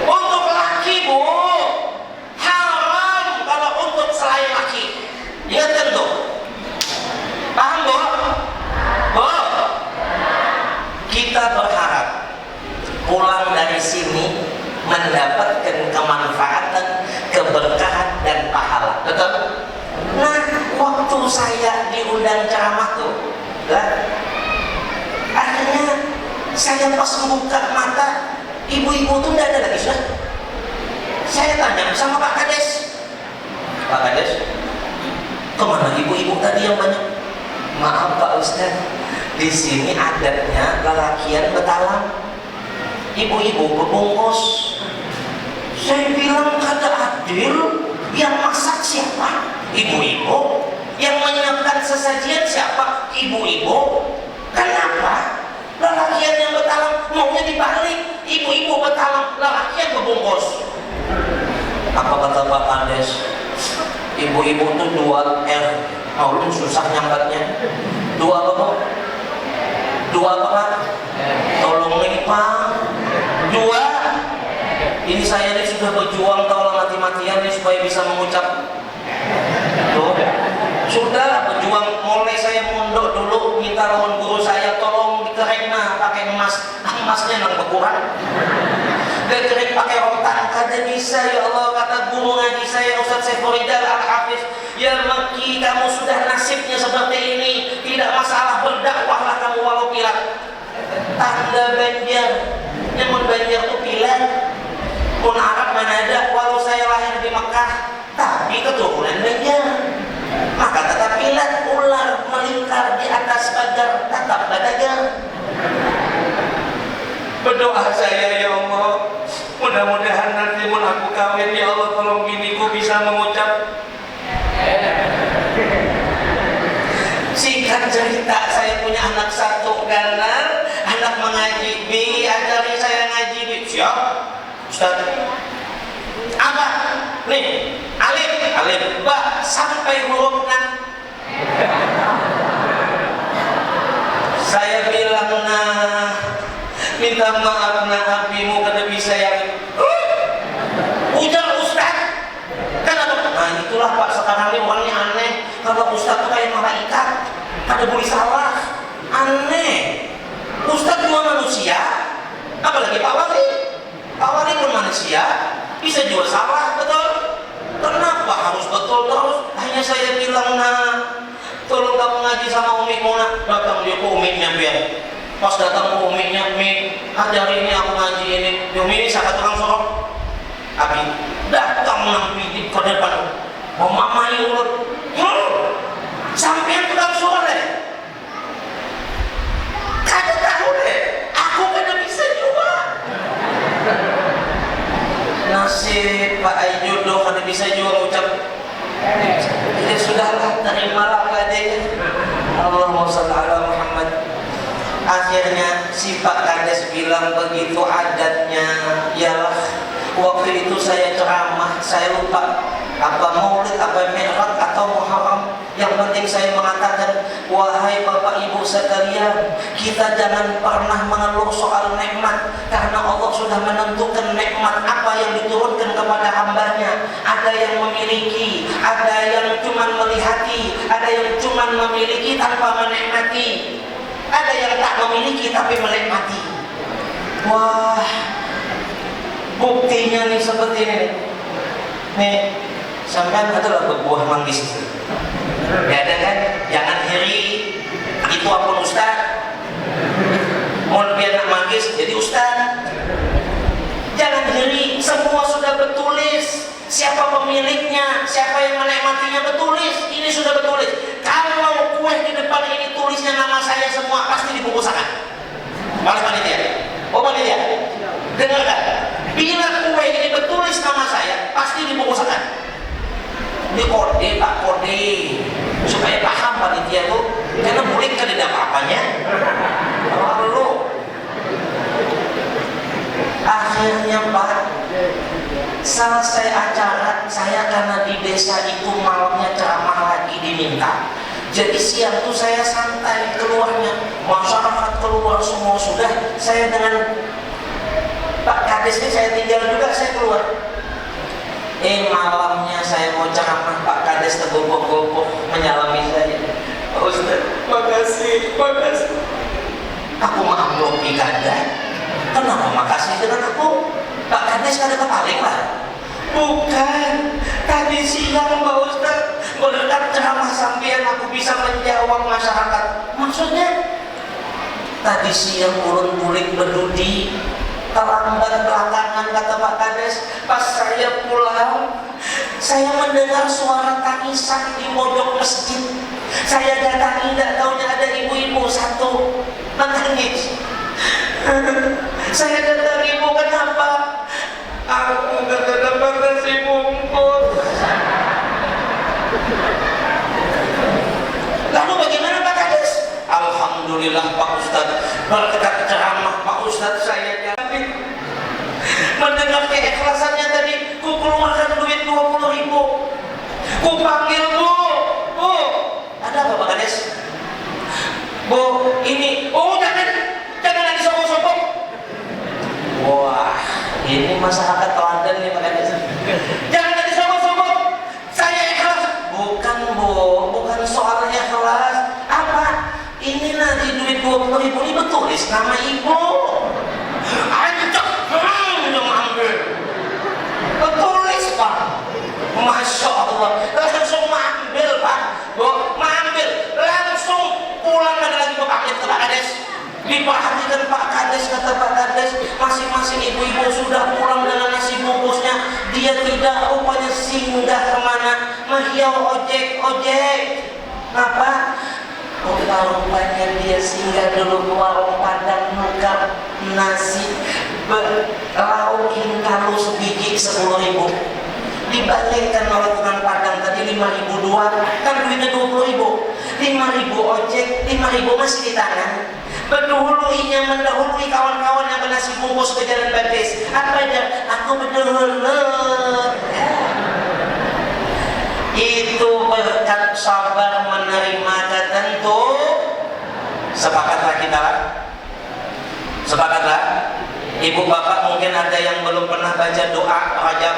Untuk laki Bu. Haram kalau untuk selain laki. Ingatkan tuh. Paham Bu? Bu, kita berharap pulang dari sini mendapatkan kemanfaatan, keberkahan dan pahala. Betul? Nah, waktu saya diundang ceramah tuh, lah, akhirnya saya pas membuka mata, ibu-ibu tuh tidak ada lagi sudah. Saya tanya sama Pak Kades, Pak Kades, kemana ibu-ibu tadi yang banyak? Maaf Pak Ustaz, di sini adatnya lelakian betalang, ibu-ibu berbungkus. Saya bilang kada adil. Yang masak siapa? Ibu-ibu. Yang menyiapkan sesajian siapa? Ibu-ibu. Kenapa? Lelakian yang betalang maunya dibalik. Ibu-ibu betalang, lelakian berbungkus. Apa kata Pak Kades? Ibu-ibu tuh 2 R. Ulun susah nyangkatnya. 2 apa Pak? 2 apa Pak? Tolong nih Pak. 2. Ini saya nih sudah berjuang taulah mati-matian nih supaya bisa mengucap. Tuh. Sudah berjuang, mulai saya mondok dulu minta lawan guru saya tolong dikerek nah pakai emas. Emasnya nang berkurang. Ada kering pakai rotan, kada bisa ya Allah. Kata guru ngaji saya Ustaz Saiful Ridal Al-Hafiz, ya Maki, kamu sudah nasibnya seperti ini, tidak masalah, berdakwahlah kamu walau pilat. Tanda Banjar, namun Banjar itu pilat. Pun Arab mana ada, walau saya lahir di Mekah, tapi keturunan Banjar. Maka tetap pilat, ular melingkar di atas pagar, tetap badagar. Berdoa saya ya Allah, mudah-mudahan nanti mun aku kawin ya Allah, tolong biniku bisa mengucap. Singkat cerita, saya punya anak satu ganar, anak mengaji. Bi, ajari saya ngaji, Bi. Siap, Ustaz. Apa? Nih, alif, alif, ba, sampai huruf nan. Saya bilang, nah, minta maaf, nah, apimu kada bisa yang ujar Ustaz. Kenapa? Nah itulah Pak, sekarang ini orangnya aneh. Kalau Ustaz itu kayak malaikat, kada boleh salah. Aneh. Ustaz cuma manusia, apalagi Pak Wali. Pak Wali pun manusia, bisa juga salah, betul? Kenapa harus betul terus? Hanya saya bilang, nah, tolong kamu ngaji sama Umi Mona. Datang dia ke Uminya biar. Pas datang ke Uminya, Umi, hari ini aku ngaji ini. Umi ini sangat tukang sorok. Abi datang nampi di depan, mau mamai urut. Sampai tukang sorok deh. Kada tahu deh, aku kada bisa juga. Nasib Pak Aijodoh kada bisa juga ucap. Ya sudahlah, terimalah padanya. Allahumma shalli ala Muhammad. Akhirnya si Pak Kades bilang begitu adatnya, yalah. Waktu itu saya ceramah, saya lupa apa maulid, apa mi'raj atau Muharram. Yang penting saya mengatakan, wahai Bapak Ibu sekalian, kita jangan pernah mengeluh soal nikmat, karena Allah sudah menentukan nikmat apa yang diturunkan kepada hambanya. Ada yang memiliki, ada yang cuma melihati, ada yang cuma memiliki tanpa menikmati, ada yang tak memiliki tapi menikmati. Wah, buktinya nih seperti ini nih, sampai adalah buah manggis. Ya ada kan, jangan iri. Itu apa Ustaz? Mau biar nak manggis jadi Ustaz. Jangan iri, semua sudah bertulis. Siapa pemiliknya, siapa yang menikmatinya bertulis. Ini sudah bertulis. Kalau kue di depan ini tulisnya nama saya semua, pasti dibungkusakan. Oleh panitia. Oh panitia, dengarkan. Bila kue ini bertulis nama saya, pasti dibungkusakan. Ini kode, Pak, kode, supaya paham panitia tuh. Karena murid kan tidak apa-apanya. Lalu akhirnya Pak, selesai acara saya, karena di desa itu malamnya ceramah lagi diminta. Jadi siang tuh saya santai keluarnya, masyarakat keluar semua sudah. Saya dengan Pak Kades ini saya tinggal juga, saya keluar. Malamnya saya mau ceramah, Pak Kades tergobok-gobok menyalami saya. Pak Ustaz, makasih, makasih. Aku mengamplopi kada. Kenapa makasih dengan aku? Pak Kades kada kepaling lah. Bukan, tadi siang Pak Ustaz berkat ceramah sampean aku bisa menjawab masyarakat. Maksudnya tadi siang urun bulik berdudi, terlambat belakangan kata Pak Kades. Pas saya pulang, saya mendengar suara tangisan di pojok masjid. Saya datangi, tidak tahunya ada ibu-ibu satu menangis. Saya datangi, ibu kenapa? Aku gak dapat nasi bungkus. Lalu bagaimana Pak Kades? Alhamdulillah Pak Ustaz, berkat ceramah Pak Ustaz saya jadi mendengar keikhlasannya tadi. Ku keluarkan duit 20.000. Ku panggil Bu, Bu, ada apa Pak Kades? Bu, ini, oh jangan lagi sokong-sokong. Wah, ini masyarakat teladan nih Pak Kades. Jangan lagi sokong-sokong. Saya ikhlas. Bukan Bu, bukan soalnya ikhlas. Apa? Ini nanti duit 20.000 ini betulis nama ibu. Ancok, Masya Allah, langsung ambil Pak, Bu, ambil, langsung pulang ada lagi ke paket ke Pak Kades. Diperhatikan Pak Kades, kata Pak Kades, masing-masing ibu-ibu sudah pulang dengan nasi bungkusnya. Dia tidak rupanya singgah kemana, menghiau ojek. Kenapa? Rupanya dia singgah dulu ke warung Padang nukar nasi lauk hintalu sebiji 10.000. Dibalikkan oleh tukang Padang tadi 5.002, kan duitnya 20.000. 5.000 ojek, 5.000 masih di tangan. Mendahului kawan-kawan yang bernasi bungkus ke Jalan Baptis. Apa aja? Aku berdahulu. Itu berkat sabar menerima tentu. Sepakatlah kita lah. Sepakatlah. Ibu bapak mungkin ada yang belum pernah baca doa Rajab.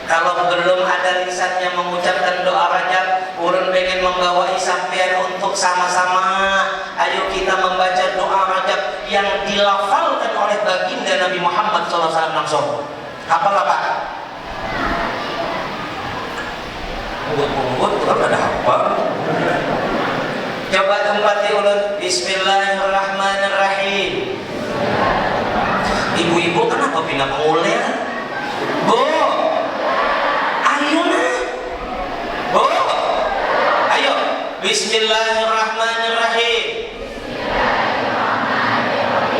Kalau belum ada lisannya mengucapkan doa Rajab, ulun pengen membawa sampean untuk sama-sama. Ayo kita membaca doa Rajab yang dilafalkan oleh baginda Nabi Muhammad SAW langsung. Apalah Pak? Ungut-ungut, kan ada apa? Coba tempati ulun. Bismillahirrahmanirrahim. Ibu-ibu kenapa pindah pengulir? Bu, ayo nah. Bu, ayo. Bismillahirrahmanirrahim.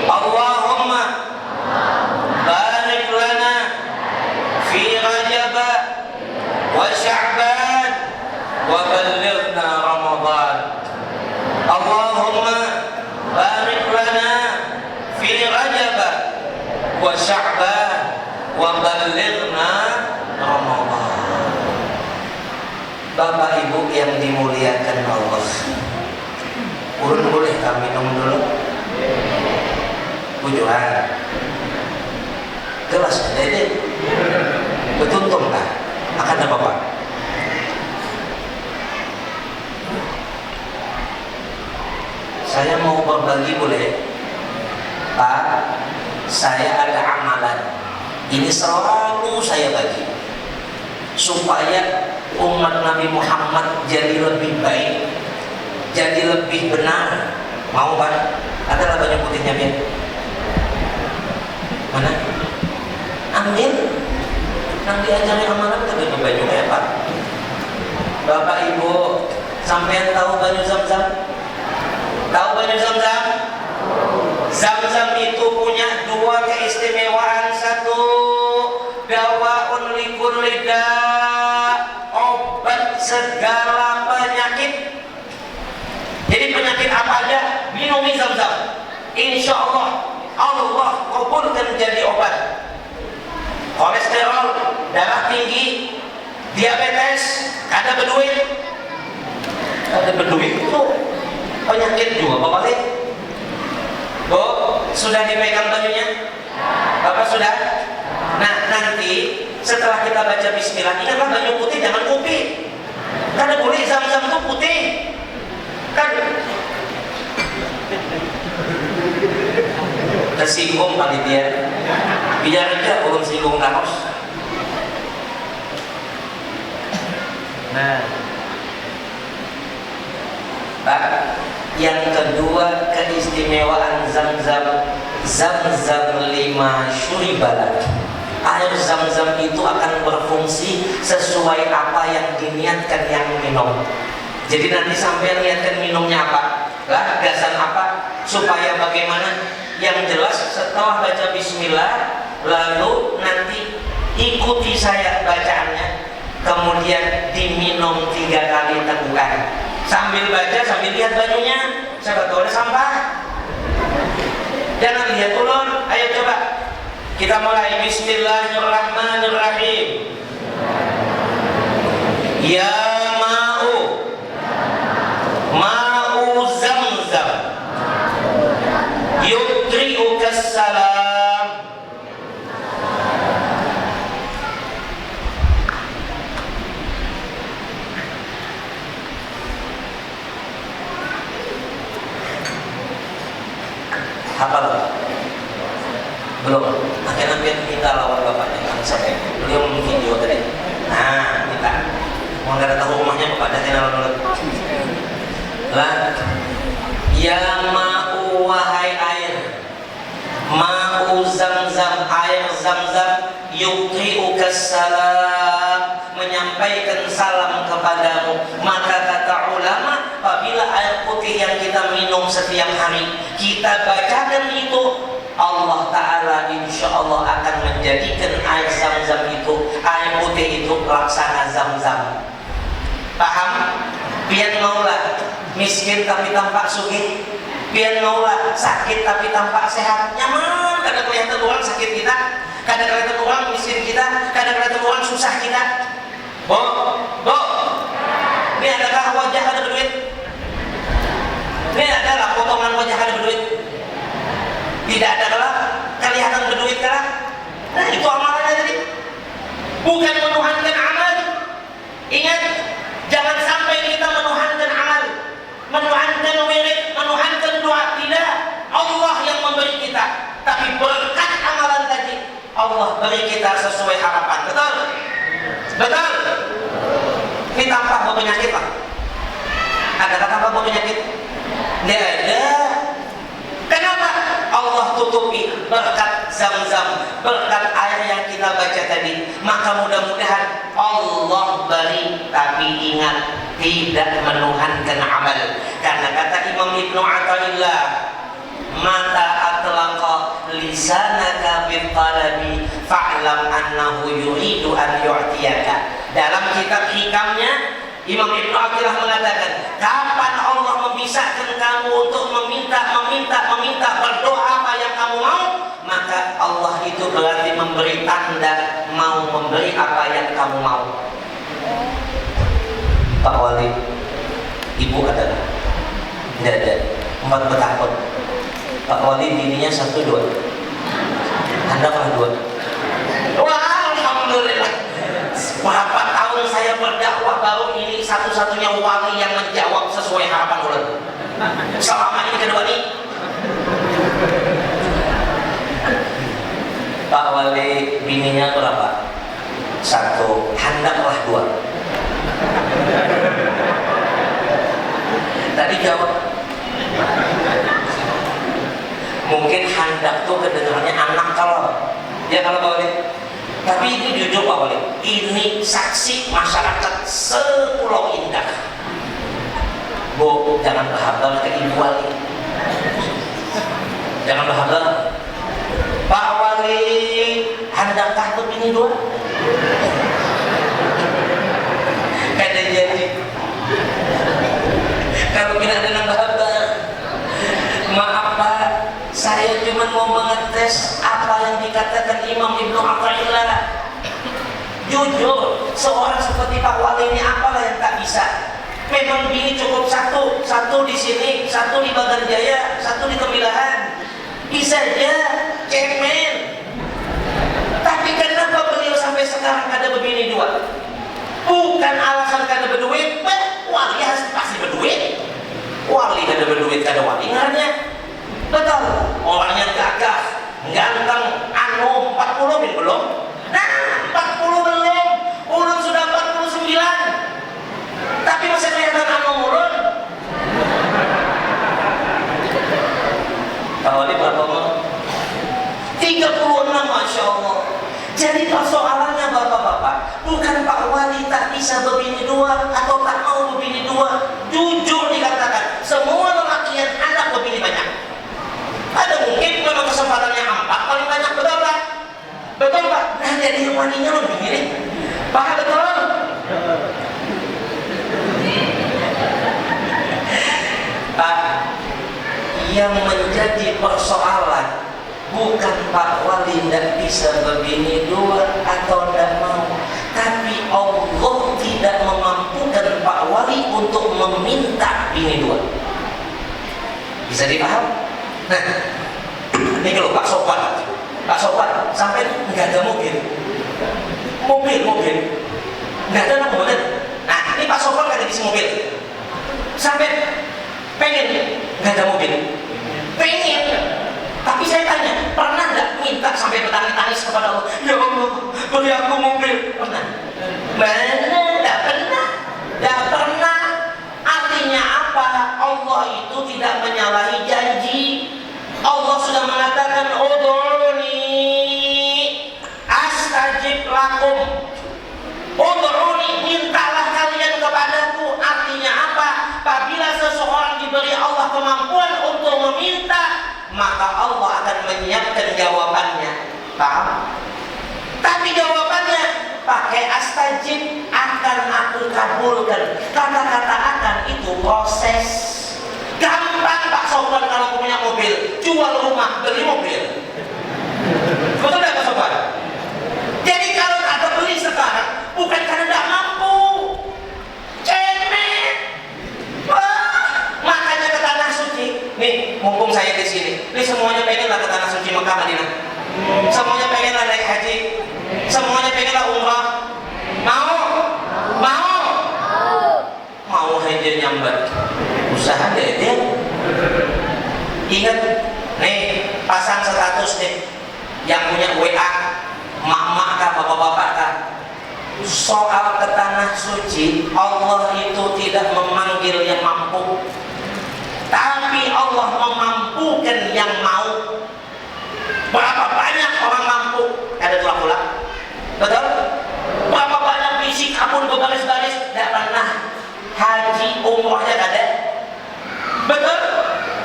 Allahumma barik lana fi Rajab wa Sya'ban wa ballighna Ramadan. Allahumma barik lana fi Rajab wa Sya'ban wa ballighna Ramadan. Bapak Ibu yang dimuliakan Allah, ulun boleh kami minum dulu? Bujuran gelas dede betuntung kan? Akan ada Bapak. Saya mau berbagi boleh? Pak, saya ada amalan. Ini selalu saya bagi supaya umat Nabi Muhammad jadi lebih baik, jadi lebih benar. Mau Pak? Adalah baju putihnya biar mana? Ambil. Nang diajari amalan tapi baju kayak Pak. Bapak Ibu, sampean tahu baju Zam-Zam? Tahu baju Zam-Zam? Zam-Zam itu punya dua keistimewaan. Satu, dawaun likulli da', obat segala penyakit. Jadi penyakit apa aja minumi Zam-Zam. Insya Allah Allah kabulkan jadi obat. Kolesterol, darah tinggi, diabetes, ada beduit. Ada beduit itu penyakit juga Bapak lihat. Bu, sudah dipegang bajunya? Bapak sudah? Nah nanti setelah kita baca bismillah, ingatlah baju putih jangan kopi. Karena boleh Zam-Zam itu putih kan. Tersinggung panitia, biar aja urun singgung kanos. Nah Pak, yang kedua keistimewaan Zam-Zam, Zam-Zam 5 syuribalat. Air Zam-Zam itu akan berfungsi sesuai apa yang diniatkan yang minum. Jadi nanti sampai niatkan minumnya apa, lah gasan apa, supaya bagaimana. Yang jelas setelah baca bismillah, lalu nanti ikuti saya bacaannya, kemudian diminum 3 kali tegukan. Sambil baca, sambil lihat bajunya, siapa tahu ada sampah. Jangan lihat ulun. Ayo coba kita mulai. Bismillahirrahmanirrahim. Ya ma'u Zam-Zam yudri'ukas salam. Hafal? Belum? Akhirnya minta lawan bapaknya kan sampai beliau video tadi. Nah, makan. Mau nggak tahu rumahnya bapak ada kenalan dulu. Lah, ya ma'u wahai air, ma'u zamzam, air zamzam, yuqi'uka salam, menyampaikan salam kepadamu. Maka kata ulama, apabila air putih yang kita minum setiap hari kita bacakan itu, Allah Ta'ala insya Allah akan menjadikan air zam-zam itu, air putih itu laksana zam-zam. Paham? Pian maulah miskin tapi tampak sugih, pian maulah sakit tapi tampak sehat. Nyaman, kadang kelihatan orang sakit kita, kadang kelihatan orang miskin kita, kadang kelihatan orang susah kita. Bo, ini adakah wajah ada berduit? Ini adalah potongan wajah ada berduit? Tidak ada kalah, kelihatan berduit kalah. Nah itu amalannya tadi. Bukan menuhankan amal. Ingat, jangan sampai kita menuhankan amal, menuhankan wirid, menuhankan doa. Tidak, Allah yang memberi kita. Tapi berkat amalan tadi, Allah beri kita sesuai harapan. Betul? Betul? Ini tanpa berpenyakit Pak. Adakah tanpa berpenyakit? Tidak ada. Kenapa? Allah tutupi berkat zam-zam, berkat air yang kita baca tadi. Maka mudah-mudahan Allah beri, tapi ingat, tidak menuhankan amal. Karena kata Imam Ibnu Athaillah, mata atlaqa lisanaka biqalabi fa'lam annahu yuridu an yu'tiyaka. Dalam kitab hikamnya Imam Ibnu Athaillah mengatakan, kapan Allah memisahkan kamu untuk meminta berdoa apa yang kamu mau, maka Allah itu berarti memberi tanda mau memberi apa yang kamu mau. Pak Wali, ibu adalah tidak ada 4 bertahun. Pak Wali bininya 1, 2. Anda pernah 2? Wah, alhamdulillah. Berapa tahun saya berdakwah, baru ini satu-satunya wali yang menjawab sesuai harapan ular. Selama ini kedua ini. Pak Wali bininya berapa? 1, hendaklah 2. Tadi jawab. Mungkin hendak tuh kedengarannya anak kalau ya kalau Pak Wali. Tapi ini jujur Pak Wali, ini saksi masyarakat sepulau Indah. Bu, jangan berharga ke Ibu Wali. Jangan berharga. Pak Wali, hendakkah begini 2? Kada jadi. Kalau tidak dengan berharga, maaf Pak, saya cuma mau mengetes apa yang dikatakan Imam Ibnu Athaillah. Jujur, seorang seperti Pak Wali ini apalah yang tak bisa? Memang bini cukup 1 di sini, 1 di Bagan Jaya, 1 di Tembilahan. Bisa aja, cemen. Tapi kenapa beliau sampai sekarang ada begini 2? Bukan alasan kada berduit, wali harus pasti berduit. Wali kada berduit, kada wali ngarnya. Betul, orangnya gagah, ganteng, 40 belum? Nah, 40 belum, ulun sudah 49. Tapi masih kelihatan ulun. Pak Wali berapa umur? 36, Masya Allah. Jadi persoalannya bapak-bapak, bukan Pak Wali tak bisa berbini 2 atau tak mau berbini 2. Jujur dikatakan, semua lelaki yang anak berbini banyak. Ada mungkin memang kesempatannya 4 paling banyak, betul Pak? Betul Pak? Nah jadi walinya lebih mirip. Pak betul? Pak, yang menjadi persoalan bukan Pak Wali tidak bisa berbini 2 atau tidak mau, tapi Allah tidak memampukan Pak Wali untuk meminta bini 2. Bisa dipaham? Nah, ini kalau Pak Sopan sampai nggak ada mobil, nggak ada mobil. Nah, ini Pak Sopan nggak ada isi mobil, sampai pengen nggak ada mobil, pengen. Tapi saya tanya, pernah nggak minta sampai bertangis-tangis kepada Allah? Ya Allah, beri aku mobil. Pernah? Mana? Tidak pernah. Artinya apa? Allah itu tidak menyalahi janji. Allah sudah mengatakan ud'uni astajib lakum. Ud'uni, mintalah kalian kepadaku. Artinya apa? Apabila seseorang diberi Allah kemampuan untuk meminta, maka Allah akan menyiapkan jawabannya. Paham? Tapi jawabannya pakai astajib, akan aku kabulkan. Kata-kata akan itu proses. Gampang Pak Sofwan kalau punya mobil, jual rumah, beli mobil. Betul tidak Pak Sofwan? Jadi kalau ada beli sekarang, bukan karena tidak mampu, cemen. Makanya ke tanah suci. Nih, mumpung saya di sini, ini semuanya pengenlah ke tanah suci Mekah Madinah. Semuanya pengenlah naik haji. Semuanya pengenlah umrah. Mau haji nyambat. Usaha deh dia. Ingat, nih pasang status nih, yang punya WA, mak-mak kah, bapak-bapak kah, soal ke tanah suci, Allah itu tidak memanggil yang mampu, tapi Allah memampukan yang mau. Berapa banyak orang mampu? Ada tulang pulang, betul? Berapa banyak fisik kabun berbaris-baris, tidak pernah haji umrohnya ada, betul?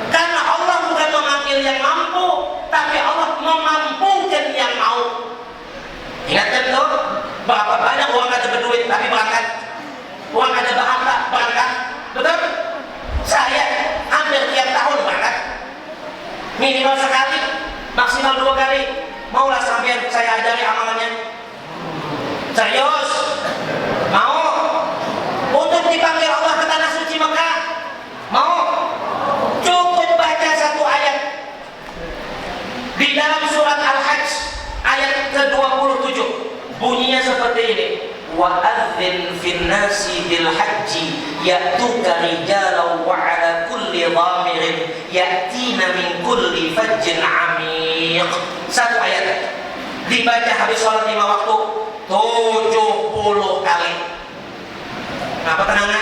Karena Allah bukan memanggil yang mampu, tapi Allah memampukan yang mau. Ingatkan tuh, berapa banyak orang ada berduit tapi berangkat, orang ada bahasa berangkat, betul? Saya hampir tiap tahun berangkat, minimal sekali, maksimal 2 kali. Maulah sampai saya ajari amalannya. Serius? Mau? Untuk dipanggil Allah ke tanah suci Mekah? Mau? Cukup baca 1 ayat di dalam surat Al-Hajj ayat ke-27. Bunyinya seperti ini. Wa'adzin finnasi bilhajji ya'tuka rijalan wa ala kulli dhamirin ya'tina min kulli fajjin amiq. 1 ayat dibaca habis sholat 5 waktu 70 kali. Kenapa tenang?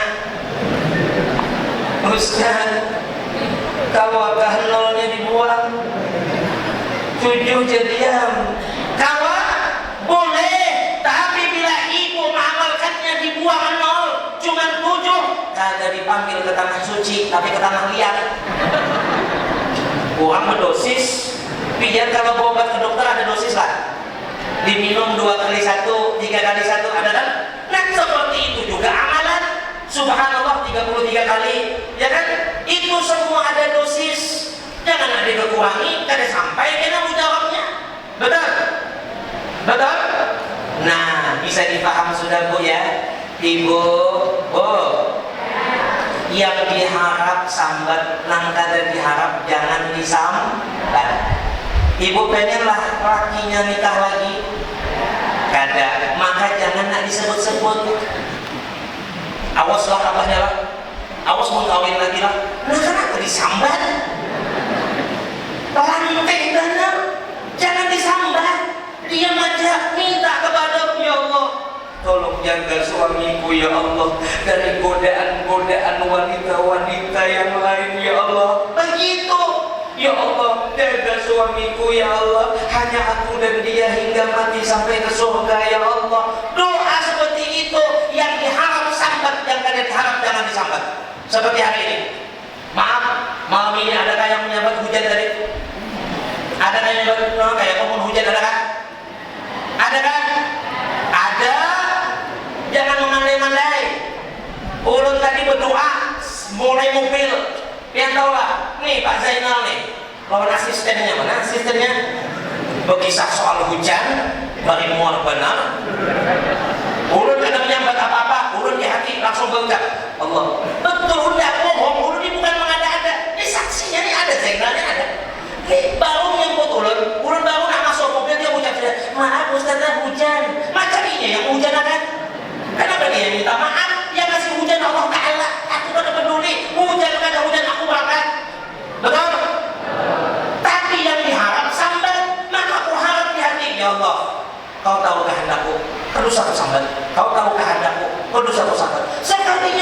Ustaz, kalau nolnya dibuang 7 jadian. Kawan boleh, tapi bila ibu mengamalkannya dibuang 0, cuma 7, kagak dipanggil ke tanah suci, tapi ke tanah liat. Kurang berdosis, biar kalau berobat ke dokter ada dosis lah. Diminum 2 kali 1, 3 kali 1, ada kan? Nah seperti itu juga amalan. Subhanallah 33 kali, ya kan? Itu semua ada dosis. Jangan ada dikurangi, kada sampai kena jawabnya. Betul? Betul? Nah, bisa dipaham sudah Bu ya? Ibu, yang diharap sambat, nang kada diharap jangan disambat. Ibu pengenlah lakinya nikah lagi, kada, maka jangan nak disebut-sebut. Awaslah abahnya lah, awas mau kawin lagi lah. Nah kenapa disambat? Lantai benar, jangan disambat. Dia aja minta kepada Ya Allah, tolong jaga suamiku ya Allah dari godaan-godaan wanita-wanita yang lain ya Allah. Begitu ya Allah, jaga suamiku ya Allah, hanya aku dan dia hingga mati sampai ke surga ya Allah. Doa seperti itu yang diharap sambat, yang kada diharap jangan disambat. Seperti hari ini, maaf, malam ini adakah yang menyambat hujan tadi? Adakah yang menyambat kayak ngomong hujan, adakah? Adakah? Ada. Jangan memandai-mandai. Ulun tadi berdoa mulai mobil, yang tahu lah, nih Pak Zainal nih, lawan asistennya mana? Asistennya berkisah soal hujan, bari muar benar. Ulun kada menyambat apa-apa, ulun di hati langsung berucap Allah. Betul udah bohong, ulun ini bukan mengada-ada. Ini saksinya nih ada, Zainalnya ada. Nih baru menyebut ulun baru nak masuk mobil dia ucap sudah, maaf Ustazah hujan. Macam ini yang hujan kan? Kenapa dia minta maaf? Yang ngasih hujan Allah Ta'ala. Aku kada peduli, hujan kada hujan aku berangkat. Betul? Tapi yang diharap sambat, maka aku harap di hati ya Allah, Kau tahu kehendakku, terus aku sambat. Kau tahu kehendakku, terus aku sambat. Sekali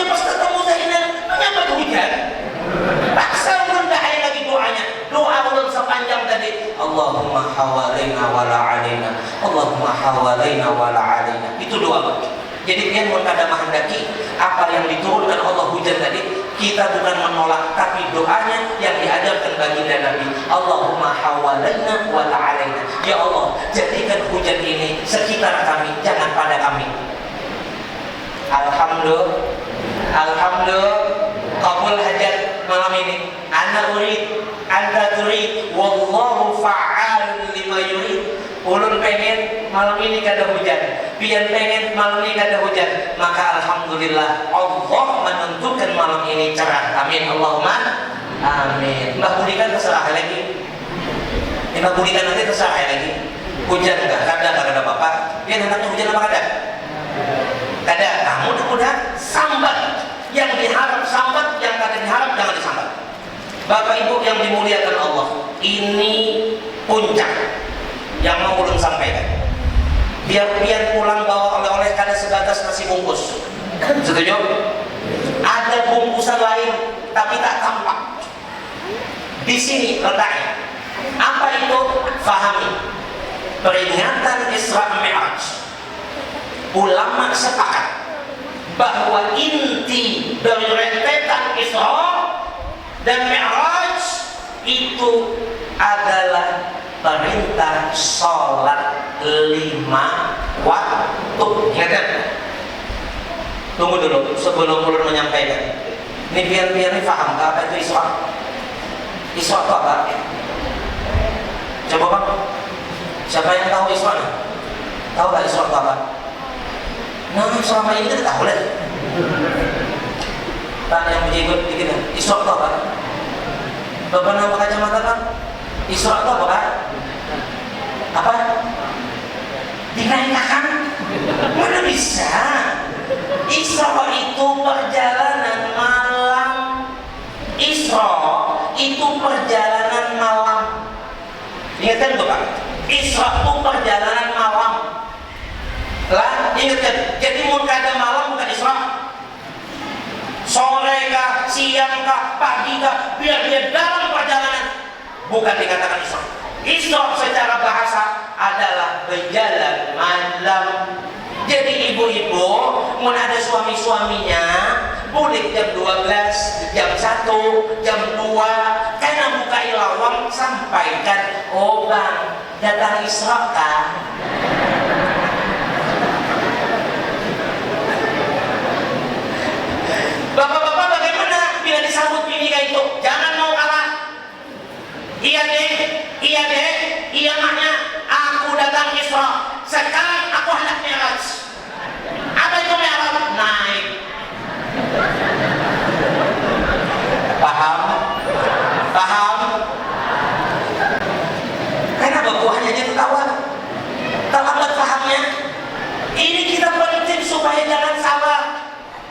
hawalaina wala alaina, Allahumma hawalaina wala alaina. Itu doa. Jadi pian mun kada menghendaki apa yang diturunkan Allah hujan tadi, kita bukan menolak, tapi doanya yang diajarkan baginda Nabi, Allahumma hawalaina wala alaina. Ya Allah, jadikan hujan ini sekitar kami, jangan pada kami. Alhamdulillah, alhamdulillah, kabul hajat malam ini. Ana urid, anta turid, wallahu fa'al lima yurid. Ulun pengen malam ini kada hujan, pian pengen malam ini kada hujan, maka alhamdulillah Allah menentukan malam ini cerah. Amin, Allahumma amin. Mbah bulikan terserah lagi, mbah bulikan nanti terserah lagi. Hujan enggak? Kada bapak. Pian hendaknya hujan apa kada? Kada. Nah, mudah-mudahan sambat yang diharap sambat, yang kada diharap jangan disambat. Bapak Ibu yang dimuliakan Allah, ini puncak yang mau ulun sampaikan. Biar pian pulang bawa oleh-oleh kada sebatas nasi bungkus. Setuju? Ada bungkusan lain tapi tak tampak. Di sini letaknya. Apa itu? Fahami. Peringatan Isra Mi'raj. Ulama sepakat bahwa inti dari rentetan Isra dan Mi'raj itu adalah perintah sholat 5 waktu. Ingat kan? Tunggu dulu sebelum ulun menyampaikan. Ini biar ini paham apa itu Isra. Isra itu apa? Coba bang, siapa yang tahu Isra? Tahu gak Isra itu apa? Nah, selama ini kita tahu lah. Tanya yang berikut dikit. Isra itu apa? Bapak nama kacamata kan? Isra itu apa kan? Apa? Dinaikkan? Mana bisa? Isra itu perjalanan malam. Isra itu perjalanan malam. Ingatkan Bapak, Isra itu perjalanan malam. Lah, ingatkan. Jadi mun kada malam bukan Isra. Sore kah, siang kah, pagi kah, biar dia dalam perjalanan, bukan dikatakan Isra. Isra secara bahasa adalah berjalan malam. Jadi ibu-ibu, mun ada suami-suaminya, boleh jam 12, jam 1, jam 2, karena buka ilawang sampaikan, oh bang, datang Isra kan? Bapak-bapak bagaimana bila disambut bini kayak itu? Jangan mau kalah. Iya deh, iya maknya aku datang Isra. Sekarang aku hendak Mi'raj. Apa itu Mi'raj? Naik. Paham? Paham? Karena buahnya aja tertawa. Terlambat pahamnya. Ini kita penting supaya jangan salah.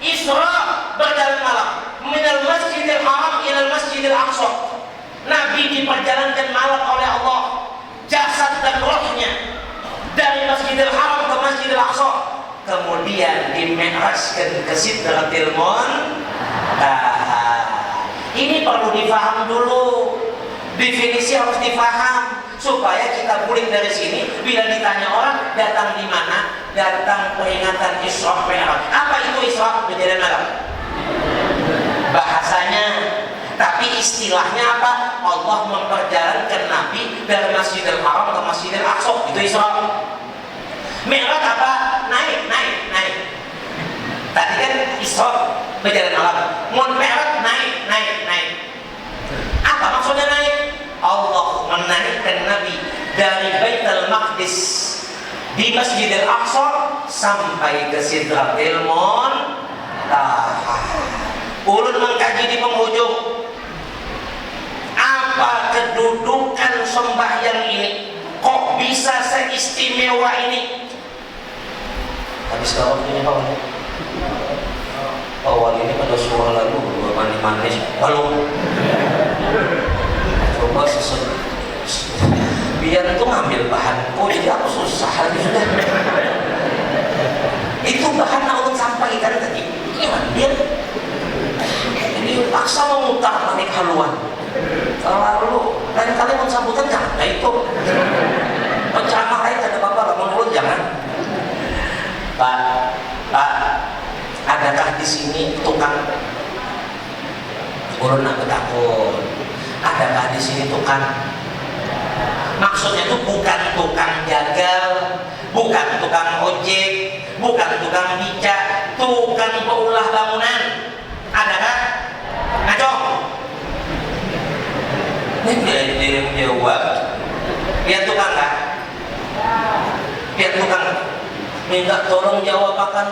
Isra berjalan malam minal masjidil haram ilal masjidil aqsa. Nabi diperjalankan malam oleh Allah, jasad dan rohnya, dari masjidil haram ke masjidil aqsa, kemudian dimi'rajkan ke Sidratil Muntaha. Ini perlu difaham dulu, definisi harus difaham supaya kita pulih dari sini. Bila ditanya orang datang di mana, datang peringatan Isra Mi'raj. Apa itu Isra? Berjalan malam bahasanya, tapi istilahnya apa? Allah memperjalankan Nabi dari Masjidil Haram ke Masjidil Aqsa. Itu Isra. Mi'raj apa? Naik. Tadi kan Isra berjalan malam, Mi'raj naik. Apa maksudnya naik? Allah menaikkan Nabi dari Baitul Maqdis di Masjidil Aqsa sampai ke Sidratil Muntaha. Ulun mengkaji di penghujung, apa kedudukan sembahyang ini? Kok bisa seistimewa ini? Habis waktunya Pak Wali. Pak Wali ini pada suara lalu manis-manis. Halo. Coba biar itu ngambil bahan. Oh jadi aku susah lagi sudah. Itu bahan yang sampaikan tadi. Gimana dia? Jadi paksa memutar panik haluan. Lalu lain kali mau sambutan jangan itu. Pak, adakah di sini tukang urun nak takut? Adakah di sini tukang? Maksudnya itu bukan tukang jagal, bukan tukang ojek, bukan tukang beca, tukang peulah bangunan. Adakah? Ngacong. Ini dia yang jawab. Biar tukang kah? Biar tukang minta tolong jawab akan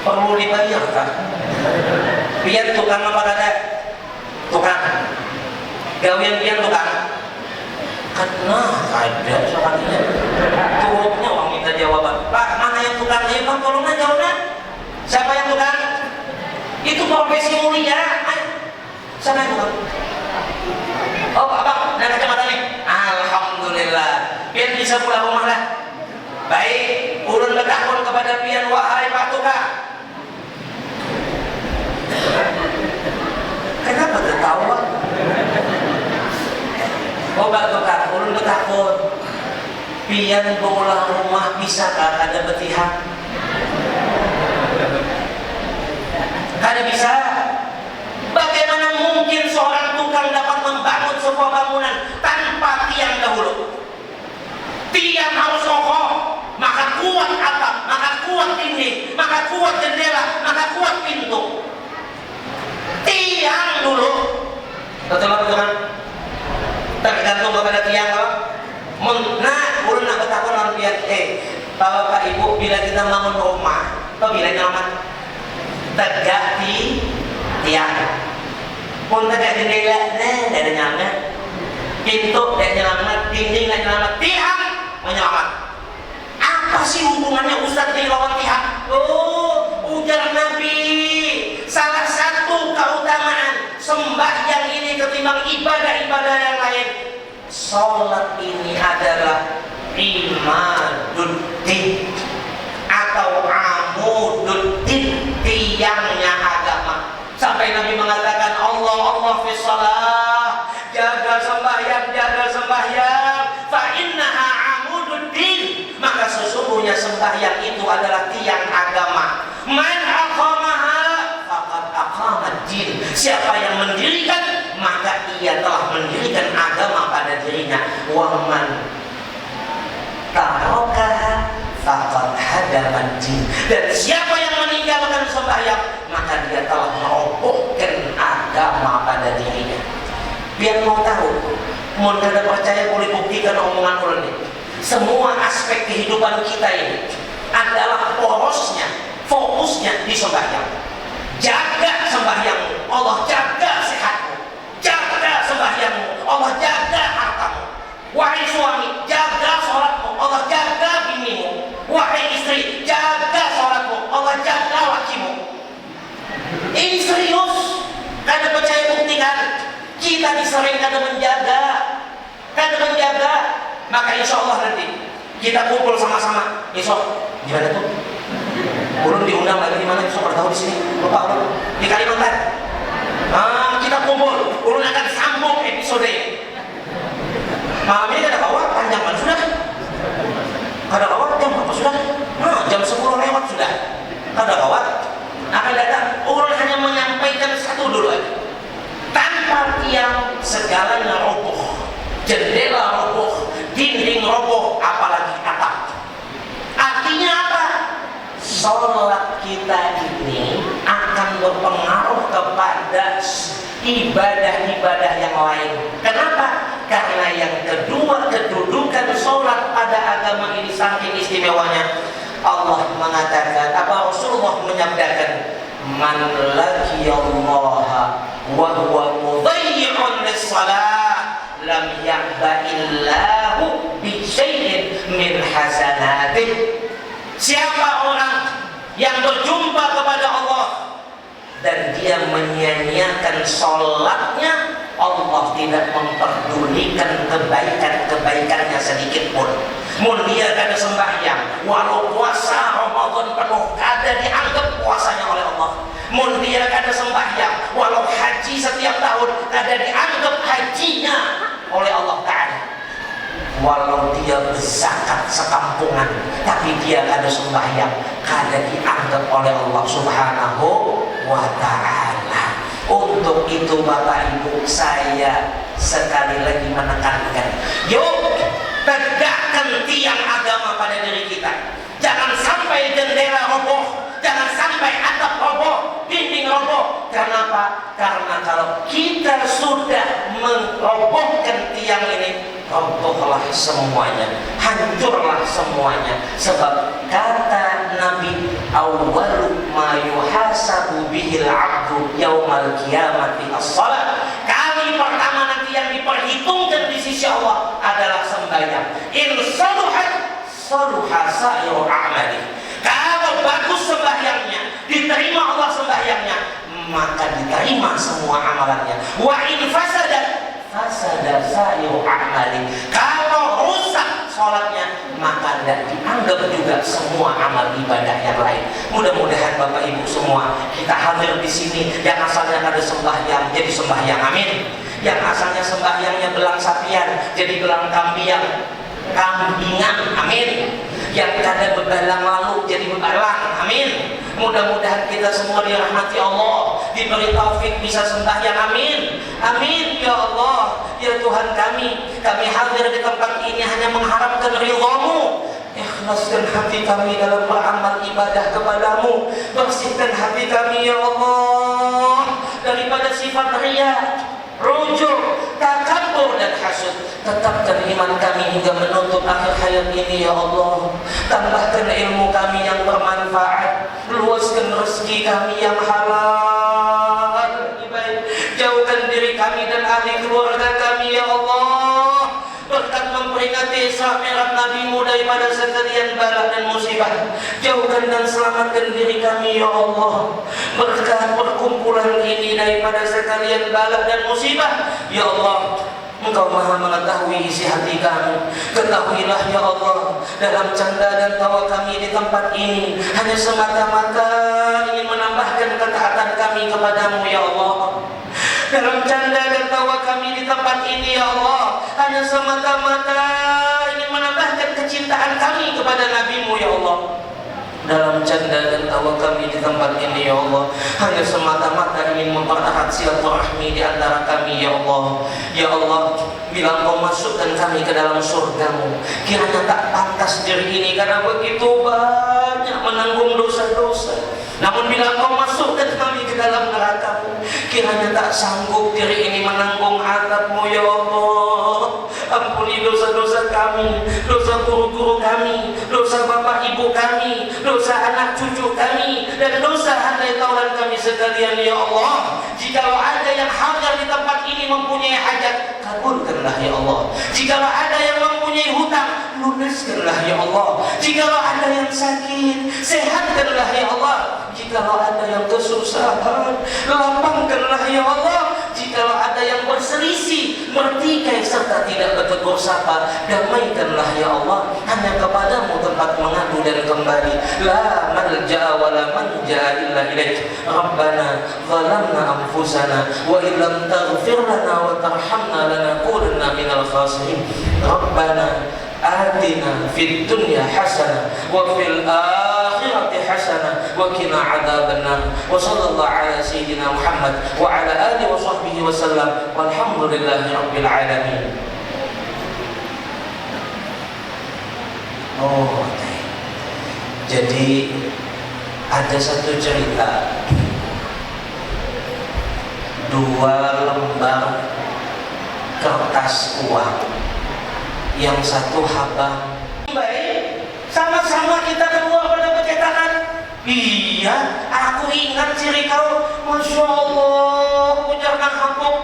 perlu dibayar kah? Biar tukang apa kata? Tukang. Gawian biar tukang. Karena ada soalnya turutnya orang minta jawaban. Pak, mana yang tukang? Ayo Pak, tolonglah jawabnya. Siapa yang tukang? Itu profesi mulia. Siapa yang tukang? Oh, Abang, dan kacamata nih. Alhamdulillah. Pian bisa pulang rumah lah. Baik, ulun bertakun kepada pian, wahai Pak Tukang. Kenapa tertawa? Oh, Pak Tukang, ulun bertakun. Pian pulang rumah bisakah ada betihan? Kada bisa. Bagaimana mungkin seorang tukang dapat membangun sebuah bangunan tanpa tiang dahulu? Tiang harus kokoh, maka kuat atap, maka kuat dinding, maka kuat jendela, maka kuat pintu. Tiang dulu, betul kan? Tergantung kepada tiang kalau. Nah, ulun nak bertakun orang pian. Bapak Ibu, bila kita bangun rumah, atau bila nyaman, tegak di tiang. Pun tegak jendela, ada nyaman. Pintu dan nyelamat, dinding dan nyelamat, tiang menyelamat. Apa sih hubungannya Ustaz dengan lawan tiang? Oh, ujar Nabi, salah satu keutamaan sembahyang ini ketimbang ibadah-ibadah yang lain, sholat ini adalah imaduddin atau amududdin, tiangnya agama. Sampai Nabi mengatakan Allah fi shalah, jaga sembahyang, fa innaha amududdin, maka sesungguhnya sembahyang itu adalah tiang agama. Man aqamaha faqad aqamad-din, siapa yang mendirikan maka ia telah mendirikan agama pada dirinya. Wa man tarakaha faqad hadamad-din, dan siapa yang meninggalkan sembahyang maka dia telah merobohkan agama pada dirinya. Biar mau tahu, mau kada percaya boleh buktikan omongan ulun ini. Semua aspek kehidupan kita ini adalah porosnya, fokusnya di sembahyang. Jaga sembahyangmu, Allah jaga sehatmu. Jaga sembahyangmu, Allah jaga hartamu. Wahai suami, jaga sholatmu, Allah jaga binimu. Wahai istri, jaga sholatmu, Allah jaga lakimu. Ini serius, kada percaya buktikan. Kita disering kada menjaga, maka insya Allah nanti kita kumpul sama-sama. Besok gimana tuh? Ulun diundang lagi di mana? Besok bertahu di sini. Lupa ulun di Kalimantan. Kita kumpul. Ulun akan sambung episode ini. Malam ini kada bawa panjang mana sudah? Kada bawa jam apa sudah? Jam 10 lewat sudah. Kada bawa. Akan datang. Ulun hanya menyampaikan satu dulu aja. Tanpa tiang segalanya roboh, jendela roboh, dinding roboh, apalagi atap. Artinya apa? Sholat kita ini akan berpengaruh kepada ibadah-ibadah yang lain. Kenapa? Karena yang kedua, kedudukan sholat pada agama ini saking istimewanya. Allah mengatakan, apa Rasulullah menyabdakan, man laqiyallaha wa huwa mudayyi'un lis-shalah lam yaqba'illahu bi syai'in min hasanatih. Siapa orang yang berjumpa kepada Allah dan dia menyia-nyiakan sholatnya, Allah tidak memperdulikan kebaikan-kebaikannya sedikit pun. Mun dia kada sembahyang, walau puasa Ramadan penuh kada dianggap puasanya oleh Allah. Mun dia kada sembahyang, walau haji setiap tahun kada dianggap hajinya oleh Allah Ta'ala. Walau dia berzakat sekampungan tapi dia kada sembahyang, kada dianggap oleh Allah Subhanahu wa Ta'ala. Untuk itu Bapak Ibu, saya sekali lagi menekankan, yuk tegakkan tiang agama pada diri kita. Jangan sampai jendela roboh, jangan sampai atap roboh, dinding roboh. Kenapa? Karena kalau kita sudah merobohkan tiang ini, robohlah semuanya, hancurlah semuanya. Sebab kata Nabi, awwalu ma yuhasabu bihil abdu yaumal qiyamati as-salat. Kali pertama nanti yang diperhitungkan di sisi Allah adalah sembahyang. In saluhat saluha sa'iru a'mali. Kalau bagus sembahyangnya, diterima Allah sembahyangnya, maka diterima semua amalannya. Wa in fasadat fasada sa'iru a'mali. Kalau rusak sholatnya, maka tidak dianggap juga semua amal ibadah yang lain. Mudah-mudahan Bapak Ibu semua kita hadir di sini, yang asalnya ada sembahyang jadi sembahyang, amin. Yang asalnya sembahyangnya belang sapian jadi belang kambingan, amin. Yang kada bebalang lalu jadi bebalang, amin. Mudah-mudahan kita semua dirahmati Allah, diberi taufik bisa sembahyang, amin. Amin ya Allah, ya Tuhan kami hadir di tempat ini hanya mengharapkan ridha-Mu. Ikhlaskan hati kami dalam beramal ibadah kepadamu. Bersihkan hati kami ya Allah daripada sifat riya, rujur, takabur dan hasud. Tetapkan iman kami hingga menutup akhir hayat ini ya Allah. Tambahkan ilmu kami yang bermanfaat, luaskan rezeki kami yang halal, jauhkan diri kami dan ahli keluarga kami ya Allah. Berkat memperingati Isra Mi'raj Nabi-Mu daripada sekalian bala dan musibah, jauhkan dan selamatkan diri kami ya Allah. Berkat perkumpulan ini daripada sekalian bala dan musibah ya Allah. Engkau maha mengetahui isi hati kami. Ketahuilah ya Allah, dalam canda dan tawa kami di tempat ini hanya semata-mata ingin menambahkan ketaatan kami kepadamu ya Allah. Dalam canda dan tawa kami di tempat ini ya Allah hanya semata-mata ingin menambahkan kecintaan kami kepada Nabi-Mu ya Allah. Dalam canda dan tawa kami di tempat ini ya Allah hanya semata-mata ingin mempererat silaturahmi di antara kami ya Allah. Ya Allah, bila Engkau masukkan kami ke dalam surga-Mu, kiranya tak pantas diri ini karena begitu banyak menanggung dosa-dosa. Namun bila Engkau masukkan kami ke dalam neraka-Mu, kiranya tak sanggup diri ini menanggung azab-Mu ya Allah. Ampuni dosa-dosa kami, dosa guru-guru kami, dosa bapak ibu kami, dosa anak cucu kami, dan dosa handai taulan kami sekalian ya Allah. Jikalau ada yang hadir di tempat ini mempunyai hajat, kabulkanlah ya Allah. Jikalau ada yang mempunyai hutang, lunaskanlah ya Allah. Jikalau ada yang sakit, sehatkanlah ya Allah. Jikalau ada yang kesusahan, lapangkanlah ya Allah. Jikalau ada yang berselisih, bertikai serta tidak bertegur sapa, damaikanlah ya Allah. Hanya kepadamu tempat mengadu dan kembali. La malja'a wa la manja illa ilaik. Rabbana zalamna anfusana wa illam taghfir lana wa tarhamna lanakunanna minal khasirin. Rabbana atina fid dunya hasanah wa fil akhirati hasanah wa qina adzabannar. Wa sallallahu ala sayyidina Muhammad wa ala alihi wa sahbihi wa sallam. Walhamdulillahi rabbil alamin. Oh, jadi ada satu cerita, 2 lembar kertas uang, yang satu habang. Baik, sama-sama kita keluar pada percetakan. Iya, aku ingat ciri kau. Masya Allah, ujar Kang Habuk,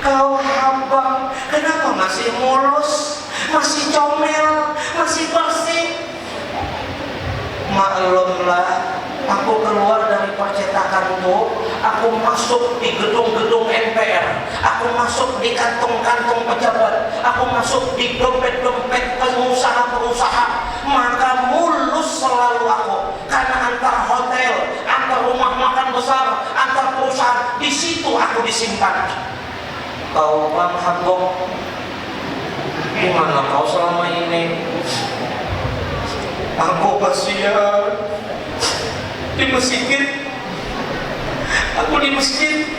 kau habang. Kenapa masih mulus, masih comel, masih bersih? Maklumlah, aku keluar dari percetakan itu, aku masuk di gedung-gedung MPR, aku masuk di kantong-kantong pejabat, aku masuk di dompet-dompet pengusaha-pengusaha, maka mulus selalu aku. Karena antar hotel, antar rumah makan besar, antar perusahaan, di situ aku disimpan. Kau Bang Habok, gimana kau selama ini? Aku kasihan di masjid. Aku di masjid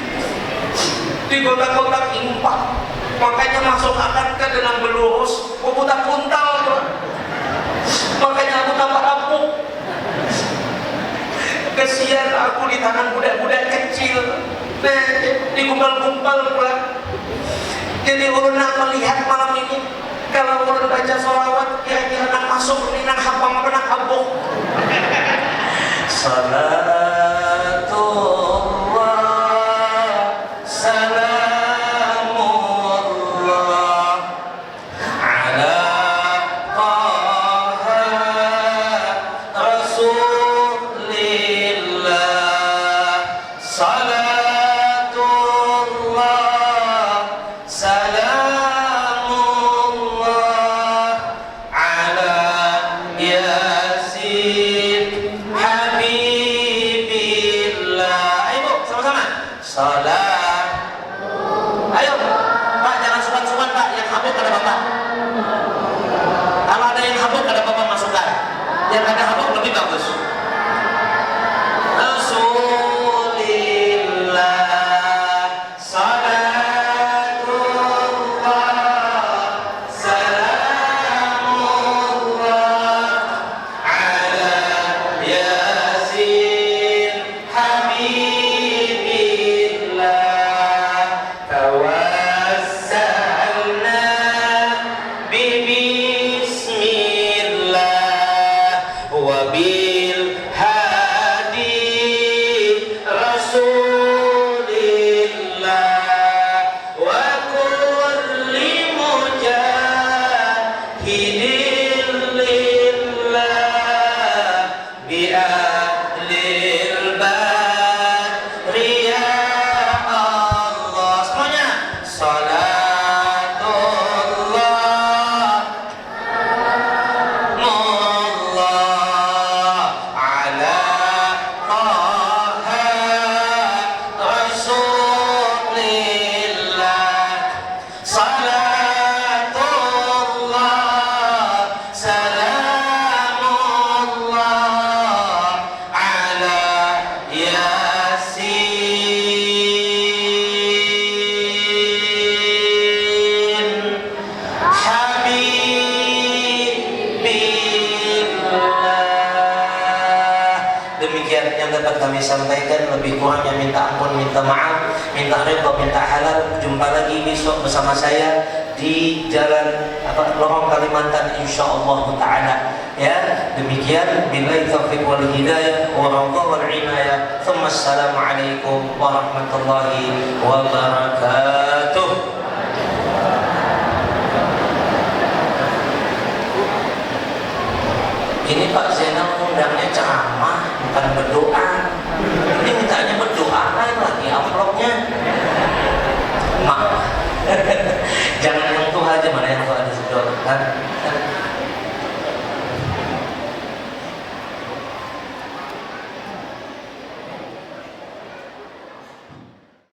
di kotak-kotak infak, makanya masuk akan ke dalam belurus, aku tak puntal tuh. Makanya aku tambah apuk. Kasihan aku di tangan budak-budak kecil, digumpal-gumpal pula. Jadi ulun nak melihat malam ini, kalau ulun baca sholawat, kira-kira nak masuk ini nak hafal apa nak habuk. Salatullah, salamullah ala Taha Rasulillah. Salatullah, salamullah ala Yasin Habibillah. Ayo Bu, sama-sama. Salat. Ayo Pak, jangan sukan-sukan Pak, yang habuk ada Bapak. Kalau ada yang habuk ada Bapak masukkan. Yang ada habuk lebih bagus. Rasulillah, salatullah, salamullah ala Yasin Habibillah. Tawassalna bismillah wa bil hadi Rasulillah wa kulli mujahidin lillah bi ahlil badri ya Allah. Semuanya salatullah mullah ala Taha Rasulillah. Salatullah, salamullah ala Yasin Habibillah. Demikian yang dapat kami sampaikan, lebih kurangnya minta ampun, minta maaf, minta ridha, minta halal. Jumpa lagi besok bersama saya di jalan Lorong Kalimantan insyaallah taala. Ya, demikian billahi taufiq wal hidayah wa ridha wal inayah. Assalamualaikum warahmatullahi wabarakatuh. Ini Pak Zainal undangnya ceramah, bukan berdoa. Ini mintanya berdoa, lagi amplopnya. Mak, jangan yang tuh aja, mana yang tuh ada sedot kan?